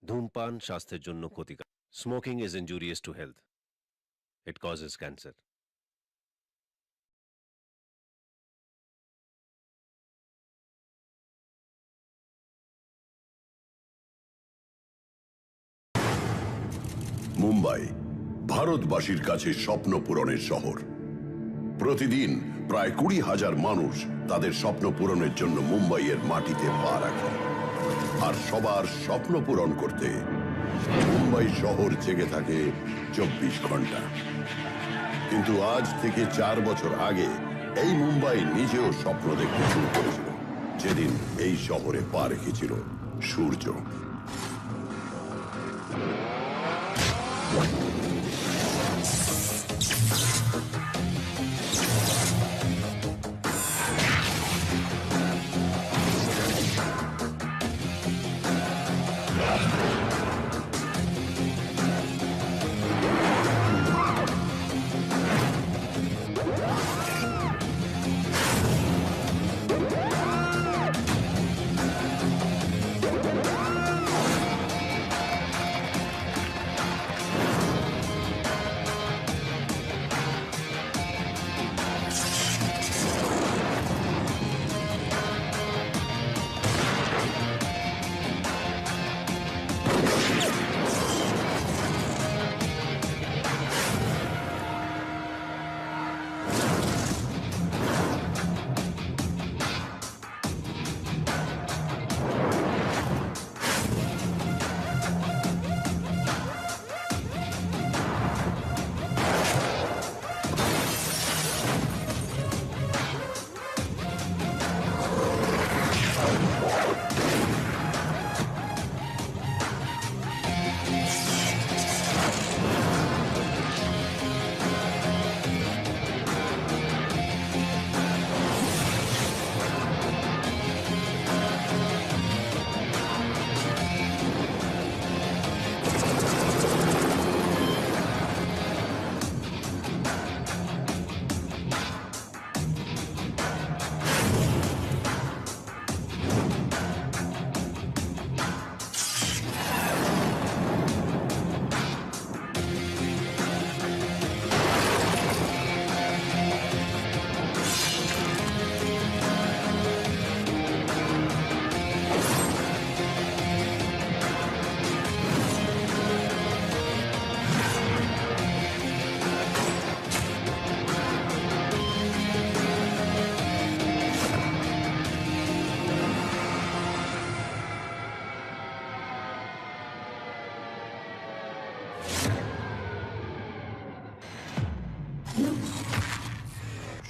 ধূমপান স্বাস্থ্যের জন্য ক্ষতিকর। Smoking is injurious to health. It causes cancer. Mumbai ভারতবাসীর কাছে স্বপ্ন পূরণের শহর। প্রতিদিন প্রায় 20,000 মানুষ তাদের স্বপ্ন পূরণের জন্য মুম্বাইয়ের মাটিতে পা রাখে। আর সবার স্বপ্ন পূরণ করতে মুম্বাই শহর জেগে থাকে 24 ঘন্টা। কিন্তু আজ থেকে 4 বছর আগে এই মুম্বাই নিজেও স্বপ্ন দেখতে শুরু করেছিল, যেদিন এই শহরে পা রেখেছিল সূর্য।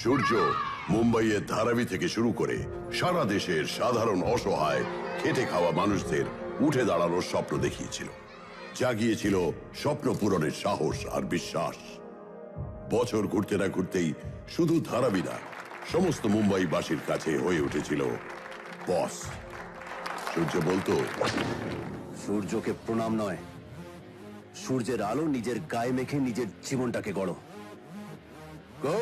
সূর্য মুম্বাইয়ের ধারাবি থেকে শুরু করে সারা দেশের সাধারণ অসহায় খেটে খাওয়া মানুষদের উঠে দাঁড়ানোর স্বপ্ন দেখিয়েছিল, জাগিয়েছিল স্বপ্ন পূরণের সাহস আর বিশ্বাস। বছর ঘুরতে না ঘুরতেই শুধু ধারাবি না, সমস্ত মুম্বাইবাসীর কাছে হয়ে উঠেছিল বস। সূর্য বলতো, সূর্যকে প্রণাম নয়, সূর্যের আলো নিজের গায়ে মেখে নিজের জীবনটাকে গড়ো। গো,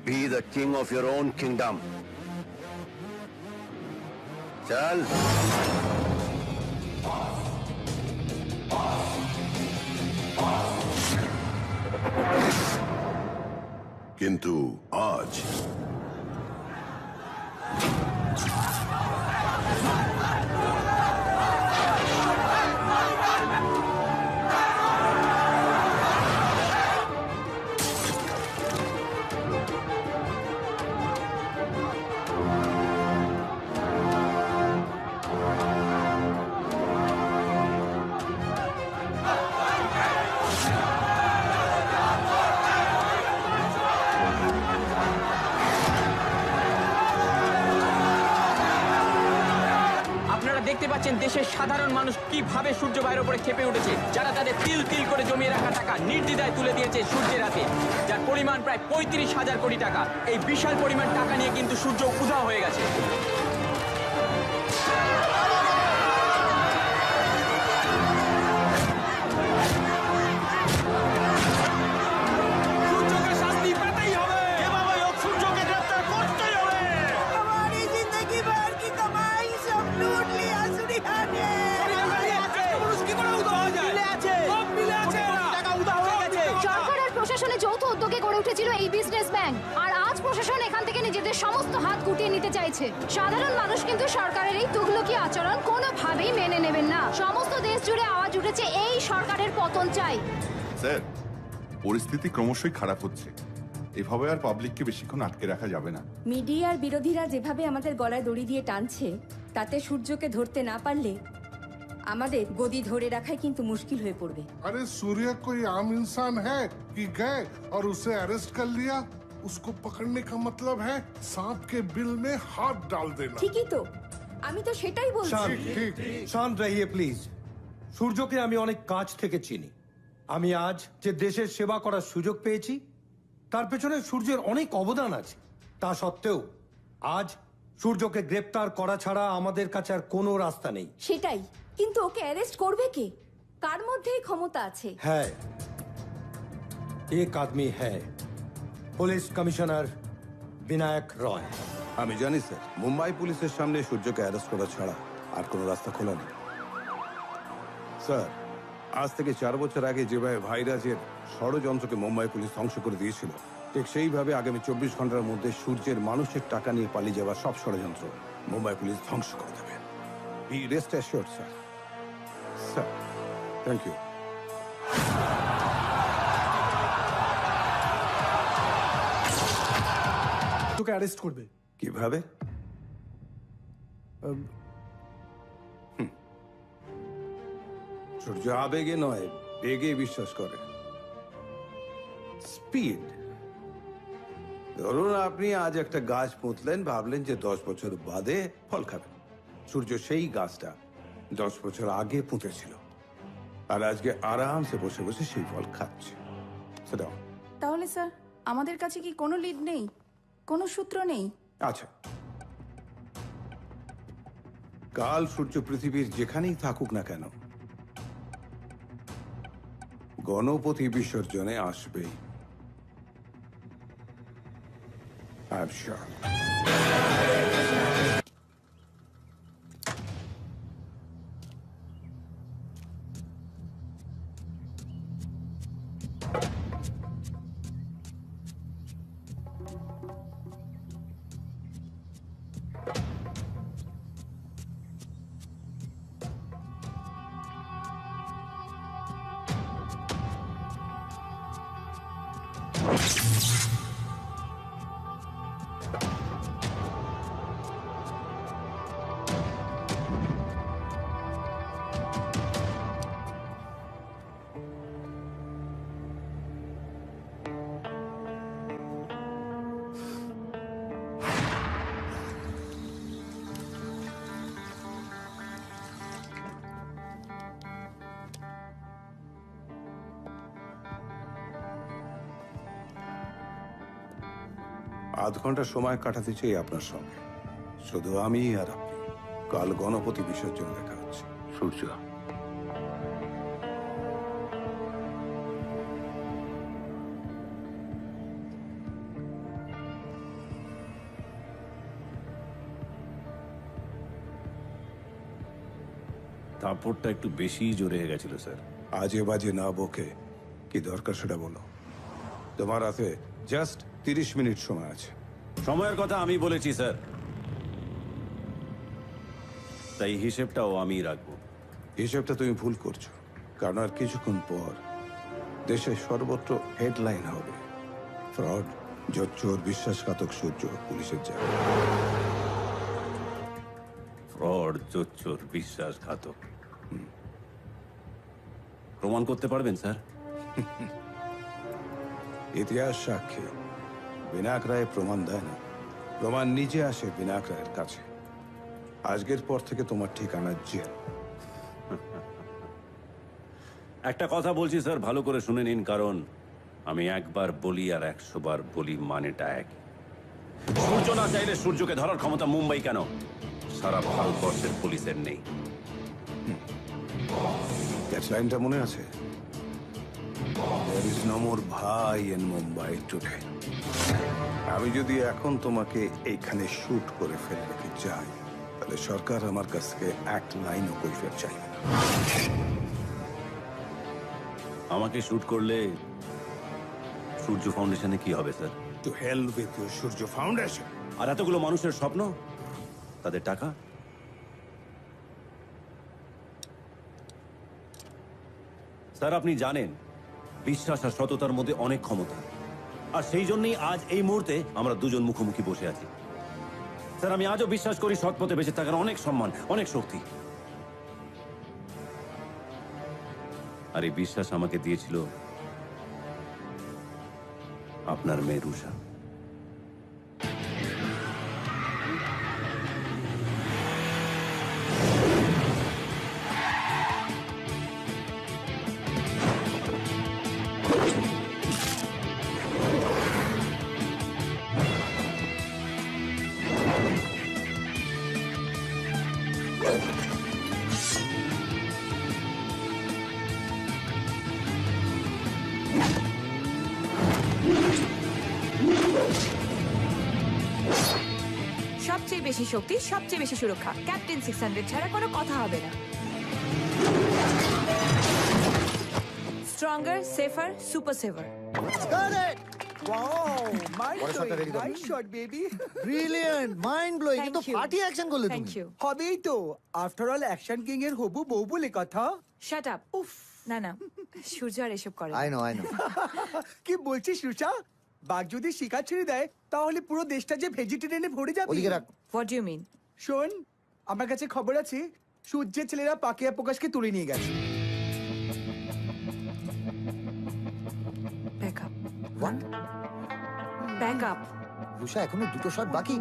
be the king of your own kingdom. চল। কিন্তু আজ দেখতে পাচ্ছেন দেশের সাধারণ মানুষ কিভাবে সূর্য ভাইয়ের উপরে ক্ষেপে উঠেছে, যারা তাদের তিল তিল করে জমিয়ে রাখা টাকা নির্দ্বিধায় তুলে দিয়েছে সূর্যের হাতে, যার পরিমাণ প্রায় 35,000 কোটি টাকা। এই বিশাল পরিমাণ টাকা নিয়ে কিন্তু সূর্য উধাও হয়ে গেছে। সূর্যকে শাস্তি পেতেই হবে, এভাবে সূর্যকে গ্রেফতার করতেই হবে। हमारी जिंदगी भर की कमाई सब लूट लिया सुनिया ने। প্রশাসন এখান থেকে নিজেদের সমস্ত হাত গুটিয়ে নিতে চাইছে। সাধারণ মানুষ কিন্তু সরকারের এই তুগলকি আচরণ কোনোভাবেই মেনে নেবেন না। সমস্ত দেশ জুড়ে আওয়াজ উঠেছে এই সরকারের পতন চাই। স্যার, পরিস্থিতি ক্রমশই খারাপ হচ্ছে। এভাবে আর পাবলিককে বেশিক্ষণ আটকে রাখা যাবে না। মিডিয়ার বিরোধীরা যেভাবে আমাদের গলায় দড়ি দিয়ে টানছে, তাতে সূর্যকে ধরতে না পারলে আমাদের গদি ধরে রাখাই কিন্তু মুশকিল হয়ে পড়বে। अरे सूर्य कोई आम इंसान है कि गए और उसे अरेस्ट कर लिया? उसको पकड़ने का मतलब है सांप के बिल में हाथ डाल देना। ঠিকই তো, আমি তো সেটাই বলছি। ठीक শান্ত রহিয়ে প্লিজ। সূর্যকে আমি অনেক কাছ থেকে চিনি। আমি আজ যে দেশের সেবা করার সুযোগ পেয়েছি, তার পেছনে সূর্যের অনেক অবদান আছে। তা সত্ত্বেও আজ সূর্যকে গ্রেপ্তার করা ছাড়া আমাদের কাছে আর কোনো রাস্তা নেই। সেটাই, কিন্তু ওকে অ্যারেস্ট করবে কে? কার মধ্যে এই ক্ষমতা আছে? হ্যাঁ, এক আদমি হ্যাঁ, পুলিশ কমিশনার বিনায়ক রয়। আমি জানি স্যার, মুম্বাই পুলিশের সামনে সূর্যকে অ্যারেস্ট করা ছাড়া আর কোনো রাস্তা খোলা নেই। স্যার, আজ থেকে 4 বছর আগে যেভাবে ভাইরাজের ষড়যন্ত্রকে মুম্বাই পুলিশ ধ্বংস করে দিয়েছিল, ঠিক সেইভাবে আগামী 24 ঘন্টার মধ্যে সূর্যের মানুষের টাকা নিয়ে পালিয়ে যাওয়ার সব ষড়যন্ত্র মুম্বাই পুলিশ ধ্বংস করে দেবে। Be rest assured sir. Sir, thank you. তোকে অ্যারেস্ট করবে কিভাবে? সূর্য আবেগে নয়, বেগে বিশ্বাস করে। স্পিড। ধরুন আপনি আজ একটা গাছ পুঁতলেন, ভাবলেন যে 10 বছর বাদে ফল খাবেন। সূর্য সেই গাছটা 10 বছর আগে পুঁতেছিল, আর আজকে আরামসে বসে বসে সেই ফল খাচ্ছে। সেটা তাহলে স্যার, আমাদের কাছে কি কোনো লিড নেই, কোনো সূত্র নেই? আচ্ছা, কাল সূর্য পৃথিবীর যেখানেই থাকুক না কেন, গণপতি বিসর্জনে আসবেই। I'm sure. আধ ঘন্টা সময় কাটাতে চাই আপনার সঙ্গে, শুধু আমি আর আপনি। কাল গণপতি বিসর্জন দেখা হচ্ছে। সূর্য, থাপ্পড়টা একটু বেশি জোরে হয়ে গেছিল স্যার। আজে বাজে না বকে কি দরকার সেটা বলো। তোমার হাতে জাস্ট 30 মিনিট সময় আছে। সময়ের কথা আমি বলেছি স্যার, তাই হিসেবটাও আমি রাখবো। হিসেবটা তুমি ভুল করছো, কারণ আর কিছুক্ষণ পর দেশের সর্বত্র হেডলাইন হবে, ফ্রড, জোচ্চোর, বিশ্বাসঘাতক সূর্য পুলিশের জায়গা। ফ্রড, জোচ্চোর, বিশ্বাসঘাতক। প্রমাণ করতে পারবেন স্যার? ইতিহাস সাক্ষী, বিনায়ক রায় প্রমাণ দেয় না, প্রমাণ নিজে আসে বিনায়ক রায়ের কাছে। আজকের পর থেকে তোমার ঠিকানা জেল। একটা কথা বলছি স্যার, ভালো করে শুনে নিন, কারণ আমি একবার বলি আর 100 বার বলি, মানেটা এক। সূর্য না চাইলে সূর্যকে ধরার ক্ষমতা মুম্বাই কেন, সারা ভারতবর্ষের পুলিশের নেই। লাইনটা মনে আছে? There is no more ভাই in Mumbai today. আমি যদি এখন তোমাকে এইখানে শুট করে ফেলে রেখে যাই, তাহলে সরকার আমার কাছ থেকে 1 লাইনও কৈফিয়ত চাইবে না। আমাকে শুট করলে সূর্য ফাউন্ডেশনে কি হবে sir? To hell with your Surya foundation. আর এতগুলো মানুষের স্বপ্ন, তাদের টাকা। স্যার আপনি জানেন বিশ্বাস আর সততার মধ্যে অনেক ক্ষমতা, আর সেই জন্যই আজ এই মুহূর্তে আমরা দুজন মুখোমুখি বসে আছি। স্যার আমি আজও বিশ্বাস করি সৎ পথে বেঁচে থাকার অনেক সম্মান, অনেক শক্তি। আর এই বিশ্বাস আমাকে দিয়েছিল আপনার মেয়ে রুষা। সবচেয়ে বেশি শক্তি, সবচেয়ে বেশি সুরক্ষা, ক্যাপ্টেন 600 ছাড়া কোনো কথা হবে না। Stronger, safer, super saver. কিন্তু পার্টি অ্যাকশন করলে তুমি। Thank you. হবেই তো, আফটার অল অ্যাকশন কিং এর হবু বউ বলে কথা। Shut up. উফ, না না, সূর্য আর এসব করে। আই নো কি বলছিস রুষা? বাঘ যদি শিকার ছেড়ে দেয় তাহলে পুরো দেশটা যে ভেজিটেরিয়ানে ভরে যাবে। What do you mean? শোন, আমার কাছে খবর আছে সূর্যের ছেলেরা পাকিয়া প্রকাশকে তুলে নিয়ে গেছে। Back up. Back up. Rusha এখনো দুটো শট বাকি।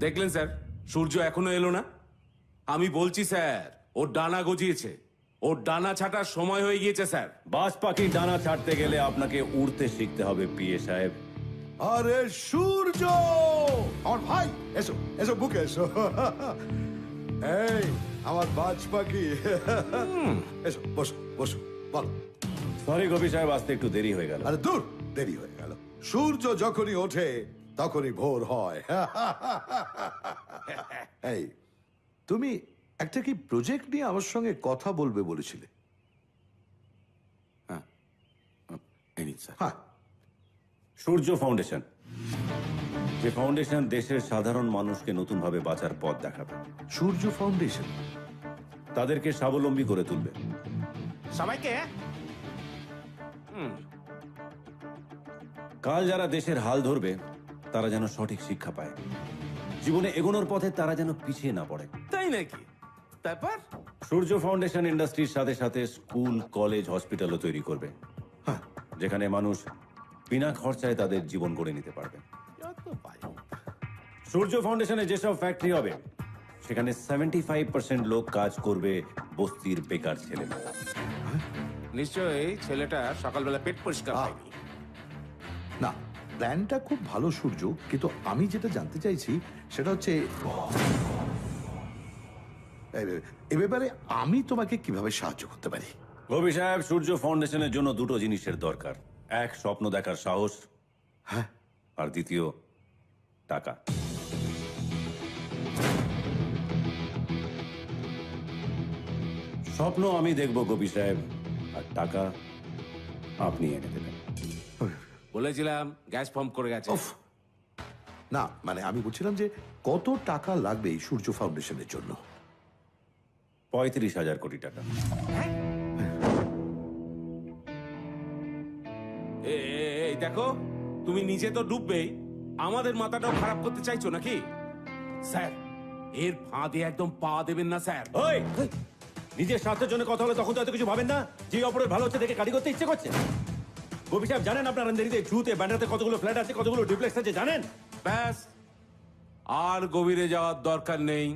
দেখলেন স্যার, সূর্য এখনো এলো না। আমি বলছি স্যার, ওর ডানা গজিয়েছে, ওর ডানা ছাটার সময় হয়ে গিয়েছে স্যার। বাজ পাখির ডানা ছাড়তে গেলে আপনাকে উড়তে শিখতে হবে পিএ সাহেব। আরে সূর্য, আমার ভাই, এসো এসো বুকে এসো। এই আমার বাজ পাখি, এসো বসো বসো, বলো। সরি গোপী সাহেব, আসতে একটু দেরি হয়ে গেল। আরে দূর, দেরি হয়ে গেল। সূর্য যখনই ওঠে তখনই ভোর হয়। এই তুমি একটা কি প্রজেক্ট নিয়ে আমার সঙ্গে কথা বলবে বলেছিলে? হ্যাঁ, স্যার। হ্যাঁ, সূর্য ফাউন্ডেশন, যে ফাউন্ডেশন দেশের সাধারণ মানুষকে নতুনভাবে বাঁচার পথ দেখাবে। সূর্য ফাউন্ডেশন তাদেরকে স্বাবলম্বী করে তুলবে। সবাইকে কাল যারা দেশের হাল ধরবে তারা যেন সঠিক শিক্ষা পায়, জীবনে এগোনোর পথে তারা যেন পিছিয়ে না পড়ে। তাই নাকি? তারপর সূর্য ফাউন্ডেশন ইন্ডাস্ট্রির সাথে সাথে স্কুল, কলেজ, হসপিটালও তৈরি করবে, যেখানে মানুষ বিনা খরচায় তাদের জীবন গড়ে নিতে পারবে। সূর্য ফাউন্ডেশনে যেসব ফ্যাক্টরি হবে সেখানে 75% লোক কাজ করবে বস্তির বেকার ছেলেমেয়েরা। নিশ্চয়ই ছেলেটা সকালবেলা পেট পরিষ্কার হয়নি। না, প্ল্যানটা খুব ভালো সূর্য, কিন্তু আমি যেটা জানতে চাইছি সেটা হচ্ছে এ ব্যাপারে আমি তোমাকে কিভাবে সাহায্য করতে পারি? গোপী সাহেব, সূর্য ফাউন্ডেশনের জন্য দুটো জিনিসের দরকার। এক, স্বপ্ন দেখার সাহস, হ্যাঁ, আর দ্বিতীয় টাকা। স্বপ্ন আমি দেখব গোপী সাহেব, আর টাকা আপনি এনে দেবেন। বলেছিলাম গ্যাস ফর্ম করে গেছে। না মানে আমি বলছিলাম যে কত টাকা লাগবে এই সূর্য ফাউন্ডেশনের জন্য? 35,000 কোটি টাকা। এই দেখো, তুমি নিজে তো ডুববেই, আমাদের মাথাটাও খারাপ করতে চাইছো নাকি? স্যার, এর ফাঁদে একদম পা দেবেন না স্যার। ওই নিজের স্বার্থের জন্য কথা হলে তখন তো এত কিছু ভাবেন না। যে অপরের ভালো হচ্ছে দেখে কারি করতে ইচ্ছে করছে। গোপী সাহেব জানেন আপনার আন্দারিতে, জুতে, ব্যান্ডাতে কতগুলো ফ্ল্যাট আছে, কতগুলো ডুপ্লেক্স আছে জানেন? ব্যাস, আর গভীরে যাওয়ার দরকার নেই।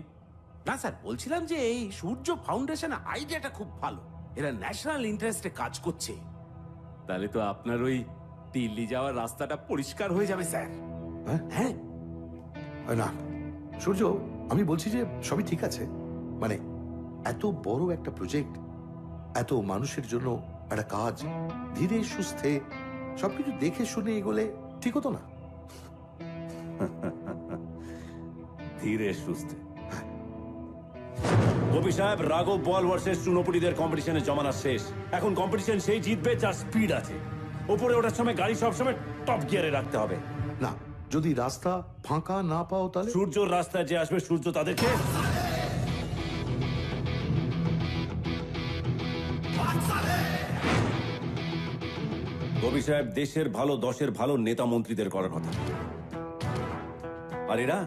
না স্যার, বলছিলাম যে এই সূর্য ফাউন্ডেশন আইডিয়াটা খুব ভালো। এরা ন্যাশনাল ইন্টারেস্টে কাজ করছে। তাহলে তো আপনার ওই দিল্লি যাওয়ার রাস্তাটা পরিষ্কার হয়ে যাবে স্যার। হ্যাঁ না সূর্য, আমি বলছি যে সবই ঠিক আছে, মানে এত বড় একটা প্রজেক্ট, এত মানুষের জন্য একটা কাজ, ধীরে সুস্থে সবকিছু দেখে শুনে এগোলে ঠিক হতো না? ধীরে সুস্থে। গোপী সাহেব, রাঘব বল ভার্সেস চুনোপুটিদের কম্পিটিশনের জমানা শেষ। এখন কম্পিটিশন সেই জিতবে যার স্পিড আছে। উপরে ওঠার সময় গাড়ি সবসময় টপ গিয়ারে রাখতে হবে। না, যদি রাস্তা ফাঁকা না পাও তাহলে? সূর্যর রাস্তায় যে আসবে সূর্য তাদেরকে গোপী সাহেব, দেশের ভালো, দশের ভালো নেতা মন্ত্রীদের করার কথা। আর এরা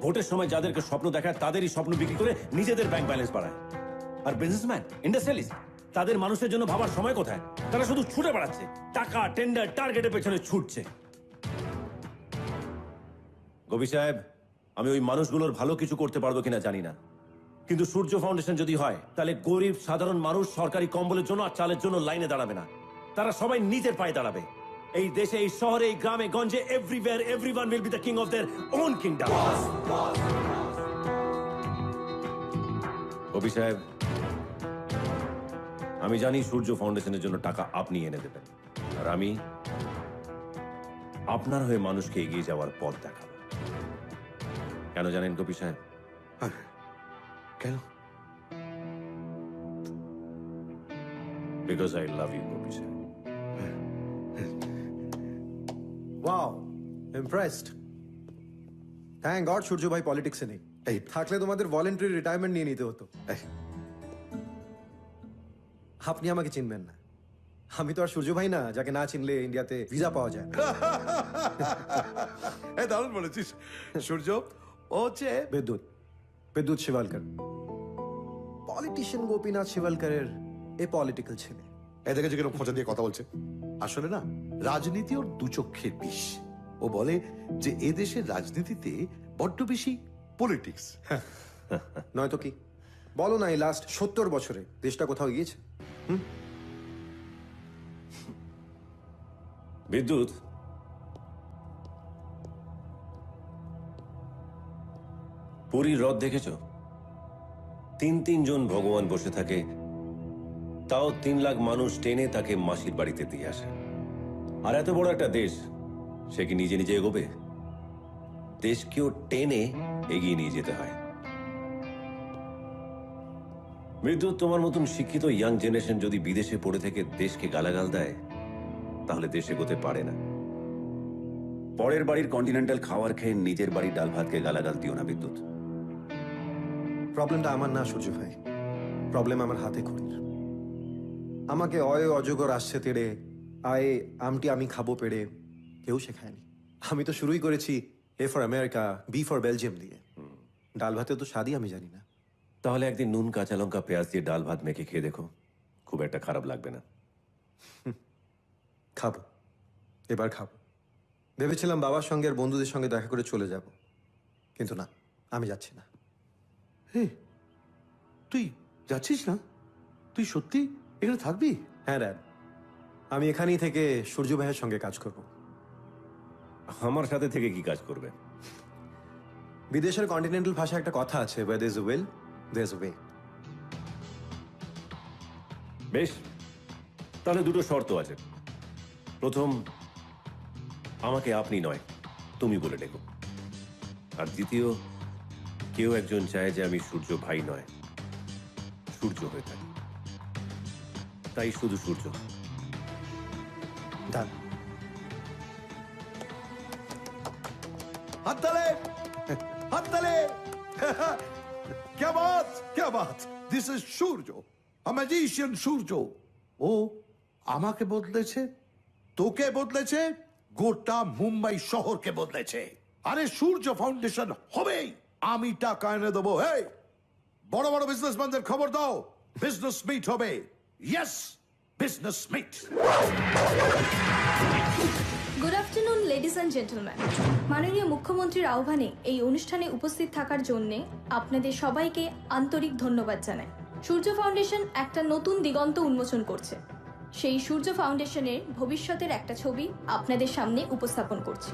ভোটের সময় যাদেরকে স্বপ্ন দেখায় তাদেরই স্বপ্ন বিক্রি করে নিজেদের ব্যাংক ব্যালেন্স বাড়ায়। আর বিজনেসম্যান, ইন্ডাস্ট্রিয়ালিস্ট, তাদের মানুষের জন্য ভাবার সময় কোথায়? তারা শুধু ছুটে বেড়াচ্ছে, টাকা, টেন্ডার, টার্গেটের পেছনে ছুটছে। গোপী সাহেব, আমি ওই মানুষগুলোর ভালো কিছু করতে পারবো কিনা জানি না, কিন্তু সূর্য ফাউন্ডেশন যদি হয় তাহলে গরিব সাধারণ মানুষ সরকারি কম্বলের জন্য আর চালের জন্য লাইনে দাঁড়াবে না। তারা সবাই নিজের পায়ে দাঁড়াবে। এই দেশে, এই শহরে, এই গ্রামে গঞ্জে, everywhere everyone will be the king of their own kingdom. Gopi Saheb, আমি জানি সূর্য ফাউন্ডেশনের জন্য টাকা আপনি এনে দেবেন, আর আমি আপনার হয়ে মানুষকে এগিয়ে যাওয়ার পথ দেখাবো। কেন জানেন গোপী সাহেব? কেন? Because I love you, Gopi সাহেব। Wow, impressed. থ্যাংক গড সূর্য ভাই পলিটিক্সে নেই, থাকলে তোমাদের ভলেন্টারি রিটায়ারমেন্ট নিয়ে নিতে হতো। আপনি আমাকে চিনবেন না, আমি তো আর সূর্য ভাই না যাকে না চিনলে ইন্ডিয়াতে ভিসা পাওয়া যায়। দারুণ বলেছিস সূর্য। ও হচ্ছে বিদ্যুৎ শিবালকর, পলিটিশিয়ান গোপীনাথ শিবালকরের এ পলিটিক্যাল ছেলে। এদেরকে যেরকম খোঁচা দিয়ে কথা বলছে, আসলে না রাজনীতি ওর দুচক্ষের বিষ। ও বলে যে এদেশের রাজনীতিতে বড্ড বেশি পলিটিক্স। নয়তো কি? বলো না, এই লাস্ট 70 বছরে দেশটা কোথাও গিয়েছে? বিদ্যুৎ, পুরীর হ্রদ দেখেছ? 3 জন ভগবান বসে থাকে, তাও 3 লাখ মানুষ টেনে তাকে মাসির বাড়িতে দিয়ে আসে। আর এত বড় একটা দেশ, সে কি নিজে নিজে এগোবে? দেশকেও টেনে এগিয়ে নিয়ে যেতে হয়। বিদ্যুৎ, তোমার মতন শিক্ষিত ইয়াং জেনারেশন যদি বিদেশে পড়ে থেকে দেশকে গালাগাল দেয়, তাহলে দেশ এগোতে পারে না। পরের বাড়ির কন্টিনেন্টাল খাবার খেয়ে নিজের বাড়ির ডাল ভাতকে গালাগাল দিও না বিদ্যুৎ। প্রবলেমটা আমার না সূর্য ভাই, প্রবলেম আমার হাতে খড়ির। আমাকে অয় অজগর আসছে তেড়ে, আয়ে আমটি আমি খাবো পেড়ে কেউ শেখায়নি। আমি তো শুরুই করেছি A for America, B for Belgium দিয়ে। ডাল ভাতে তো স্বাদই আমি জানি না। তাহলে একদিন নুন, কাঁচা লঙ্কা, পেঁয়াজ দিয়ে ডাল ভাত মেখে খেয়ে দেখো, খুব একটা খারাপ লাগবে না। খাবো, এবার খাবো। ভেবেছিলাম বাবার সঙ্গে আর বন্ধুদের সঙ্গে দেখা করে চলে যাব, কিন্তু না, আমি যাচ্ছি না। তুই যাচ্ছিস না? তুই সত্যি এখানে থাকবি? হ্যাঁ ড্যাড, আমি এখানেই থেকে সূর্য ভাইয়ের সঙ্গে কাজ করব। আমার সাথে থেকে কি কাজ করবে? বিদেশের কন্টিনেন্টাল ভাষায় একটা কথা আছে, where there is a will, there is a way। বেশ, তাহলে 2টো শর্ত আছে। প্রথম, আমাকে আপনি নয় তুমি বলে ডেকো। আর দ্বিতীয়, কেউ একজন চায় যে আমি সূর্য ভাই নয় সূর্য হয়ে থাকি, তাই শুধু সূর্য। হাততালে, হাততালে। क्या बात, क्या बात। This is Surya, a magician সূর্য। ও আমাকে বদলেছে, তোকে বদলেছে, গোটা মুম্বাই শহরকে বদলেছে। আরে সূর্য ফাউন্ডেশন হবেই, আমি টাকা এনে দেবো। বড় বড় বিজনেসম্যানদের খবর দাও, বিজনেস মিট হবে। Yes, business meet. Good afternoon ladies and gentleman. মাননীয় মুখ্যমন্ত্রীর আহ্বানে এই অনুষ্ঠানে উপস্থিত থাকার জন্য আপনাদের সবাইকে আন্তরিক ধন্যবাদ জানাই। সূর্য ফাউন্ডেশন একটা নতুন দিগন্ত উন্মোচন করছে। সেই সূর্য ফাউন্ডেশনের ভবিষ্যতের একটা ছবি আপনাদের সামনে উপস্থাপন করছি।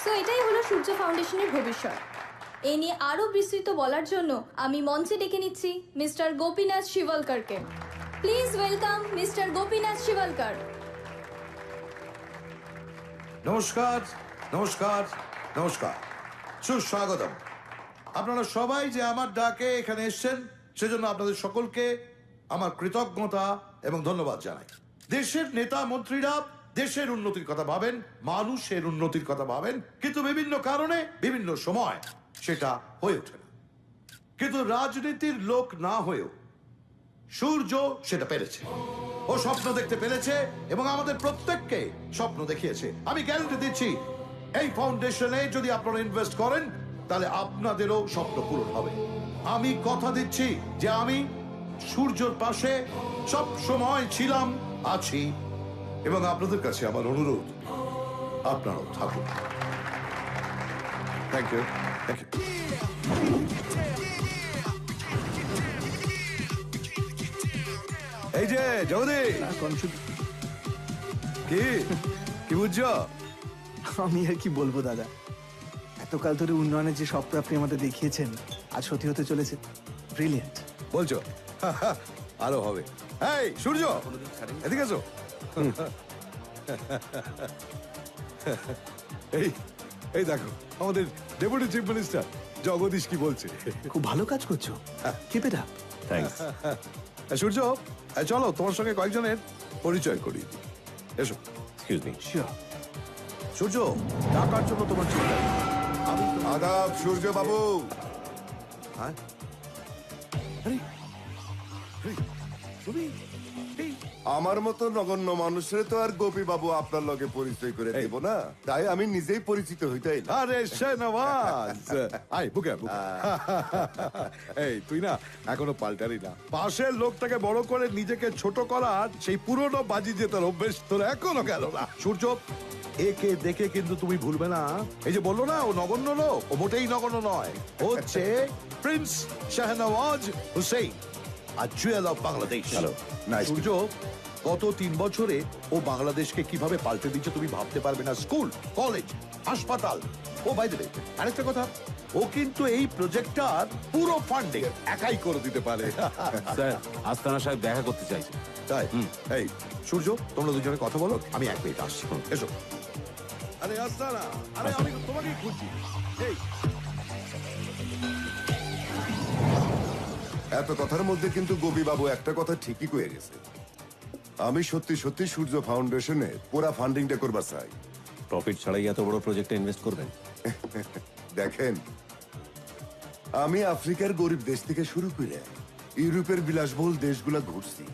সো এটাই হলো সূর্য ফাউন্ডেশনের ভবিষ্যৎ। এ নিয়ে আরো বিস্তৃত বলার জন্য আমি মঞ্চে ডেকে নিচ্ছি মিস্টার গোপীনাথ শিবলকরকে। Please welcome mister Gopinath Shibalkar. নমস্কার, নমস্কার, নমস্কার, সুস্বাগতম। আপনারা সবাই যে আমার ডাকে এখানে এসেছেন সেজন্য আপনাদের সকলকে আমার কৃতজ্ঞতা এবং ধন্যবাদ জানাই। দেশের নেতা মন্ত্রীরা দেশের উন্নতির কথা ভাবেন, মানুষের উন্নতির কথা ভাবেন, কিন্তু বিভিন্ন কারণে বিভিন্ন সময় সেটা হয়ে ওঠে না। কিন্তু রাজনীতির লোক না হয়েও সূর্য সেটা পেরেছে। ও স্বপ্ন দেখতে পেরেছে এবং আমাদের প্রত্যেককে স্বপ্ন দেখিয়েছে। আমি গ্যারান্টি দিচ্ছি এই ফাউন্ডেশনে যদি আপনারা ইনভেস্ট করেন তাহলে আপনাদেরও স্বপ্ন পূরণ হবে। আমি কথা দিচ্ছি যে আমি সূর্যর পাশে সব সময় ছিলাম, আছি এবং আপনাদের কাছে আমার অনুরোধ আপনারাও থাকুন। Thank you, thank you. এই যে জগদী, কি কি বুঝছো? আমি আর কি বলবো দাদা, এতকাল ধরে উন্নয়নের যে স্বপ্ন আপনি আমাদের দেখিয়েছেন আজ সত্যি হতে চলেছে। ব্রিলিয়েন্ট বলছো? আরো হবে। এই সূর্য, এদিকে এসো। এই এই দেখো আমাদের ডেপুটি চিফ মিনিস্টার জগদীশ কি বলছে। খুব ভালো কাজ করছো, কিপ ইট আপ। থ্যাঙ্কস। সূর্য, চলো তোমার সঙ্গে কয়েকজনের পরিচয় করি। এসো। Excuse me. শিওর। সূর্য, টাকার জন্য তোমার চিন্তা নেই। আদাব সূর্য বাবু। হ্যাঁ, আরে, তুমি আমার মতো নগণ্য মানুষের তো আর গোপী বাবু আপনার লগে পরিচয় করে দেব না, তাই আমি নিজেই পরিচিত হইতে এলাম। আরে শেনওয়াজ, আয় বুকে বুকে। এই তুই না এখনো পাল্টারি না। পাশের লোকটাকে বড় করে নিজেকে ছোট করার সেই পুরনো বাজি যে তোর অভ্যেস তোর এখনো গেল না। সূর্য, একে দেখে কিন্তু তুমি ভুলবে না। এই যে বললো না ও নগণ্য লোক, ও মোটেই নগণ্য নয়। ও হচ্ছে প্রিন্স শাহনওয়াজ হুসেইন, আর jewel of Bangladesh. Hello. Surya, গত 3 বছরে ও বাংলাদেশকে কিভাবে পাল্টে দিচ্ছে তুমি ভাবতে পারবে না। স্কুল, কলেজ, হাসপাতাল। ও বাই দ্য ওয়ে, আরেকটা কথা, ও কিন্তু এই প্রজেক্টটার পুরো ফান্ডিং একাই করে দিতে পারে। স্যার, আস্তানা সাহেব দেখা করতে চাইছে। তাই? এই সূর্য, তোমরা দুজনে কথা বলো, আমি 1 মিনিট আসছি। এসো। আরে আস্তানা, আরে আমি তোমাকেই খুঁজছি। এই এত কথার মধ্যে কিন্তু গোপী বাবু একটা কথা ঠিকই কয়ে গেছে। আমি সত্যি সত্যি সূর্য ফাউন্ডেশনে পুরা ফান্ডিংটা করবার চাই। প্রফিট ছাড়াই এত বড় প্রজেক্টে ইনভেস্ট করবেন? দেখেন, আমি আফ্রিকার গরিব দেশ থেকে শুরু করে ইউরোপের বিলাসবহুল দেশগুলা ঘুরছি।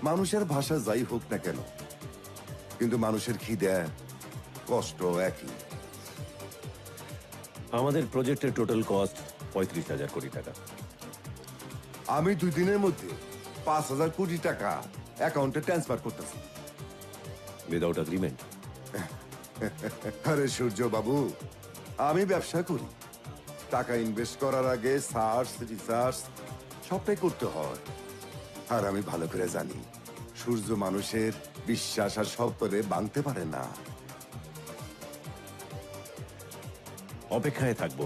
মানুষের ভাষা যাই হোক না কেন, কিন্তু মানুষের খিদে কষ্ট একই। আমাদের প্রজেক্টের টোটাল কস্ট 35,000 কোটি টাকা। আমি 2 দিনের মধ্যে 5,000 কোটি টাকা অ্যাকাউন্টে ট্রান্সফার করতেছি। Without agreement? আরে সূর্য বাবু, আমি ব্যবসা করি। টাকা ইনভেস্ট করার আগে সার্চ রিসার্চ সবটাই করতে হয়। আর আমি ভালো করে জানি সূর্য মানুষের বিশ্বাস আর স্বপ্নে ভাঙতে পারে না। অপেক্ষায় থাকবো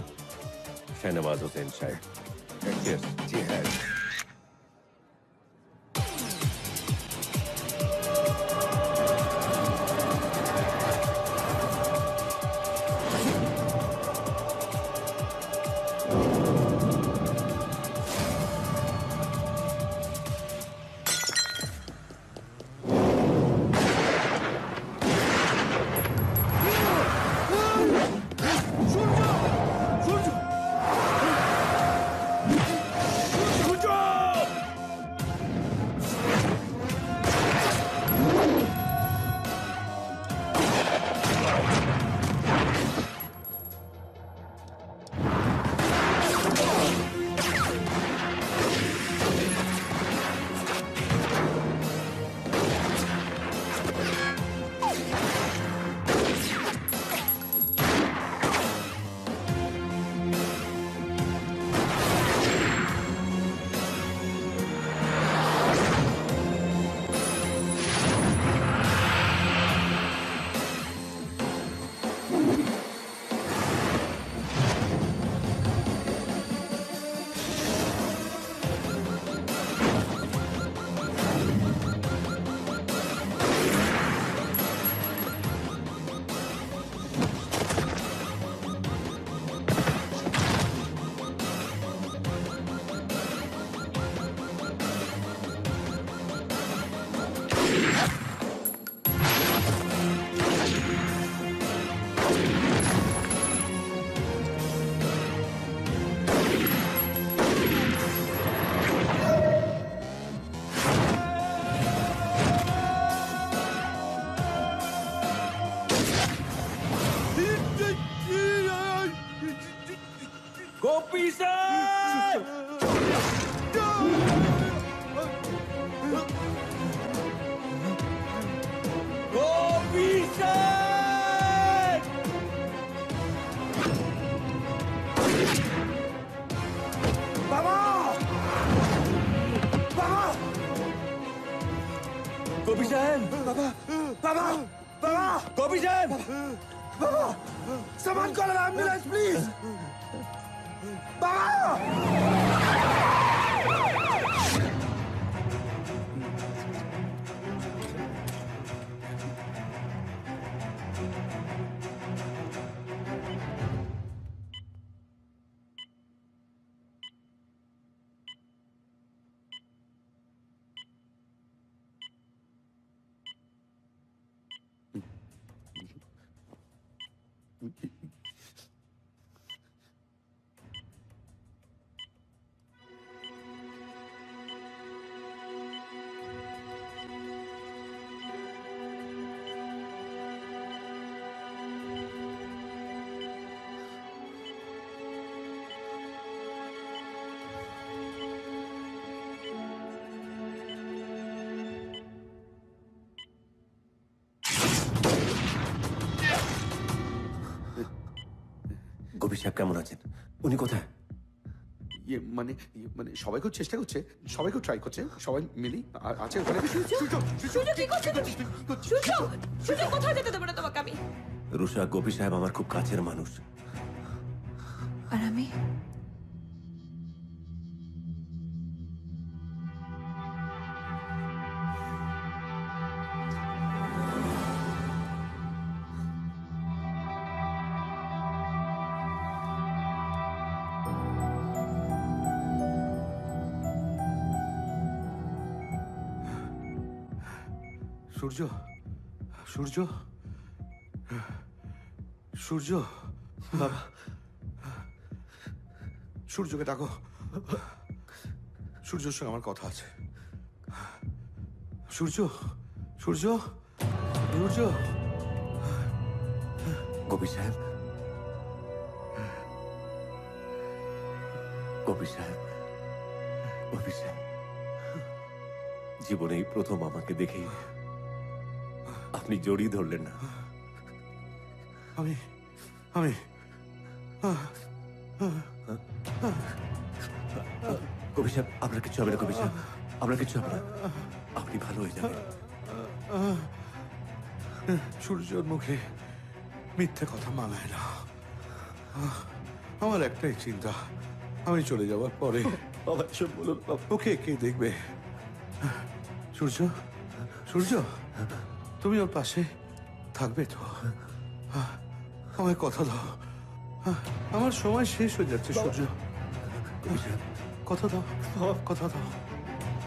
শাহনওয়াজ হোসেন সাহেব। জি হ্যাঁ। বাবা বাবা গোপী সাহেব বাবা বাবা বাবা গোপী সাহেব বাবা সামান করেন অ্যাম্বুলেন্স প্লিজ বাবা গোপী সাহেব কেমন আছেন? উনি কোথায়? মানে সবাই খুব চেষ্টা করছে, সবাই খুব ট্রাই করছে, সবাই মিলি আছে ওখানে। সূর্য কি করছে তুমি? সূর্য কোথায় যেতে দেবো না তোমাকে আমি। রুষা, গোপী সাহেব আমার খুব কাছের মানুষ। আর আমি সূর্য সূর্য সূর্য বাবা সূর্যকে ডাকো, সূর্যর সঙ্গে আমার কথা আছে। সূর্য সূর্য সূর্য গোপী সাহেব, গোপী সাহেব, গোপী সাহেব, জীবনেই প্রথম আমাকে দেখেই আপনি জড়িয়ে ধরলেন না। আমি আমি গোপী সাহেব, আপনার কিছু হবে না। গোপী সাহেব, আপনার কিছু হবে না, আপনি ভালো হয়ে যাবেন। সূর্যর মুখে মিথ্যে কথা মানায় না। আমার একটাই চিন্তা, আমি চলে যাওয়ার পরে ওকে কে দেখবে? সূর্য সূর্য তুমি ওর পাশে থাকবে তো? আমায় কথা দাও, আমার সময় শেষ হয়ে যাচ্ছে। সূর্য কথা দাও, কথা দাও,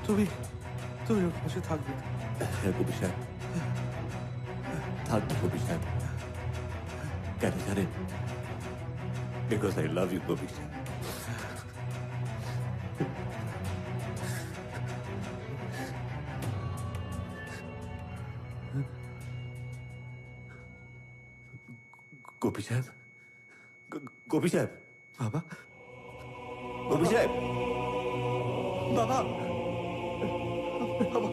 তুমি তুমি ওর পাশে থাকবে। হ্যাঁ গোপী সাহেব, থাকবে গোপী সাহেব। কেন জানেন? Because I love you Gopi Saheb. Gopi Saheb, Gopi সাহেব, বাবা, গোপী সাহেব, বাবা, বাবা,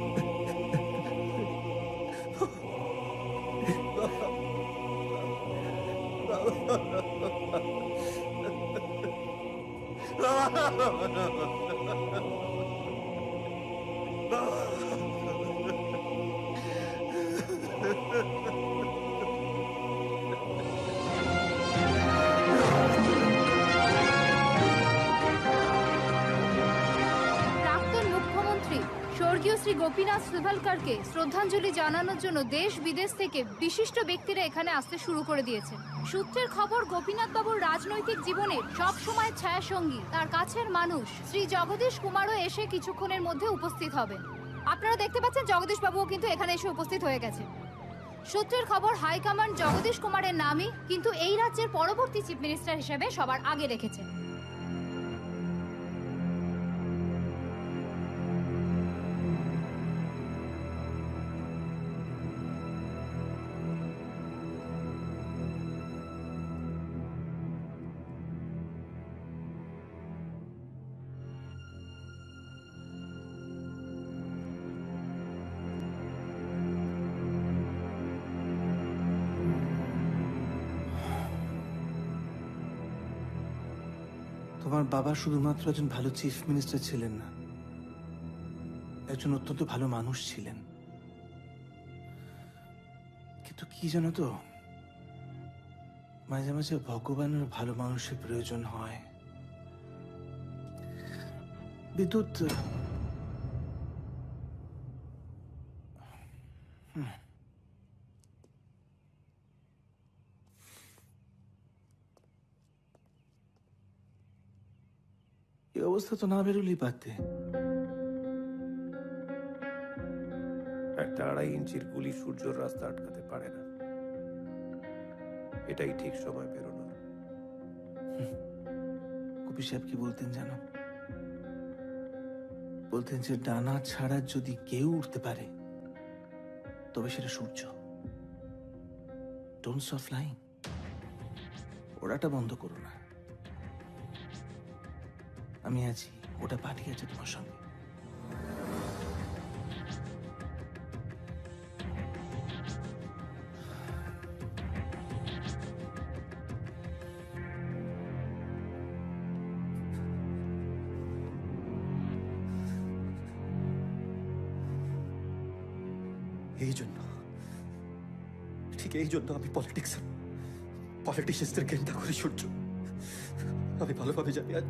প্রাক্তন মুখ্যমন্ত্রী স্বর্গীয় শ্রী গোপীনাথ সুভালকারকে শ্রদ্ধাঞ্জলি জানানোর জন্য দেশ বিদেশ থেকে বিশিষ্ট ব্যক্তিরা এখানে আসতে শুরু করে দিয়েছে। সূত্রের খবর, গোপীনাথ বাবুর রাজনৈতিক জীবনের সব সময় ছায়া সঙ্গী তার কাছের মানুষ শ্রী জগদীশ কুমারও এসে কিছুক্ষণের মধ্যে উপস্থিত হবেন। আপনারা দেখতে পাচ্ছেন জগদীশ বাবুও কিন্তু এখানে এসে উপস্থিত হয়ে গেছে। সূত্রের খবর, হাইকমান্ড জগদীশ কুমারের নামই কিন্তু এই রাজ্যের পরবর্তী চিফ মিনিস্টার হিসেবে সবার আগে রেখেছে। আমার বাবা শুধুমাত্র একজন ভালো চিফ মিনিস্টার ছিলেন না, একজন অত্যন্ত ভালো মানুষ ছিলেন। কিন্তু কি জানো তো, মাঝে মাঝে ভগবানের ভালো মানুষের প্রয়োজন হয়। বিদ্যুৎ এই অবস্থা তো না বেরোলেই পারতে। একটা 2.5 ইঞ্চির গুলি সূর্যর রাস্তা আটকাতে পারে না। এটাই ঠিক সময় বেরোনোর। কবি সাহেব কি বলতেন জানো? বলতেন যে ডানা ছাড়া যদি কেউ উঠতে পারে তবে সেটা সূর্য। ডোন্ট স্টপ ফ্লাইং, ওড়াটা বন্ধ করো না। আমি আছি, ওটা পাঠিয়ে আছে তোমার সঙ্গে। এই জন্য, ঠিক এই জন্য আমি পলিটিশিয়ানদের ঘেন্না করি সূর্য। আমি ভালোভাবে জানি আজ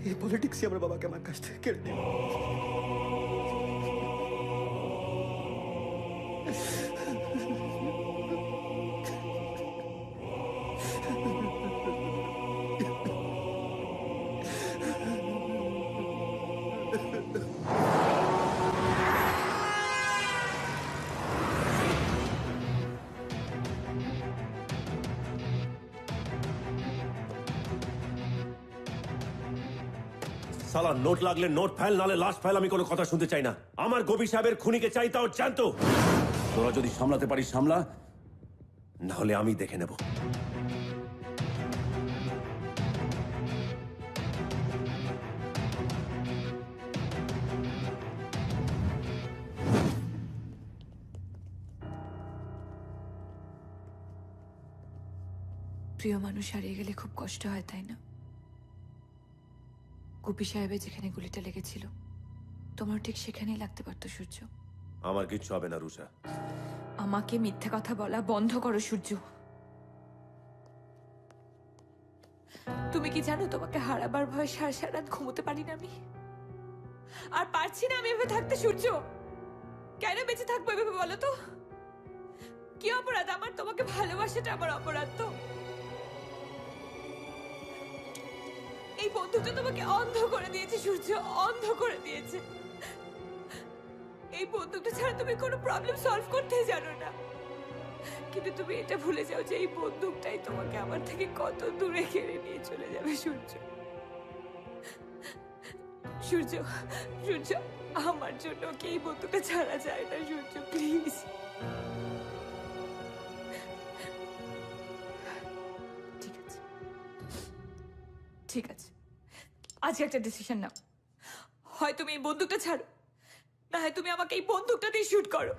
এই পলিটিক্সই আমার বাবাকে আমার কাছ থেকে কেড়ে নেবে। সালা নোট লাগলে নোট ফাইল, নালে লাস্ট ফাইল। আমি কোনো কথা শুনতে চাই না। আমার গবি সাহেবের খুনিকে চাই, তাও জ্যান্ত। তোরা যদি সামলাতে পারিস সামলা, না হলে আমি দেখে নেব। প্রিয় মানুষ হারিয়ে গেলে খুব কষ্ট হয়, তাই না? গুপি সাহেবের যেখানে গুলিটা লেগেছিল তোমার ঠিক সেখানেই লাগতে পারতো সূর্য। আমার কিচ্ছু হবে না রুষা। আমাকে মিথ্যে কথা বলা বন্ধ করো সূর্য। তুমি কি জানো তোমাকে হারাবার ভয়ে সারা সারা রাত ঘুমোতে পারি না আমি। আর পারছি না আমি এভাবে থাকতে সূর্য। কেন বেঁচে থাকবো এভাবে বলো তো? কি অপরাধ আমার? তোমাকে ভালোবাসাটা আমার অপরাধ তো? এই বন্ধুটা তোমাকে অন্ধ করে দিয়েছে সূর্য, অন্ধ করে দিয়েছে। এই বন্দুকটা ছাড়া তুমি কোনো প্রবলেম সলভ করতেই জানো না। কিন্তু তুমি এটা ভুলে যাও যে এই বন্দুকটাই তোমাকে আমার থেকে কত দূরে কেড়ে নিয়ে চলে যাবে সূর্য। সূর্য, সূর্য, আমার জন্য কি এই বন্দুকটা ছাড়া যায় না সূর্য, প্লিজ। ঠিক আছে, ঠিক আছে, আজকে একটা ডিসিশন নাও। হয় তুমি এই বন্দুকটা ছাড়ো, না হয় তুমি আমাকে এই বন্দুকটা দিয়ে শুট করো।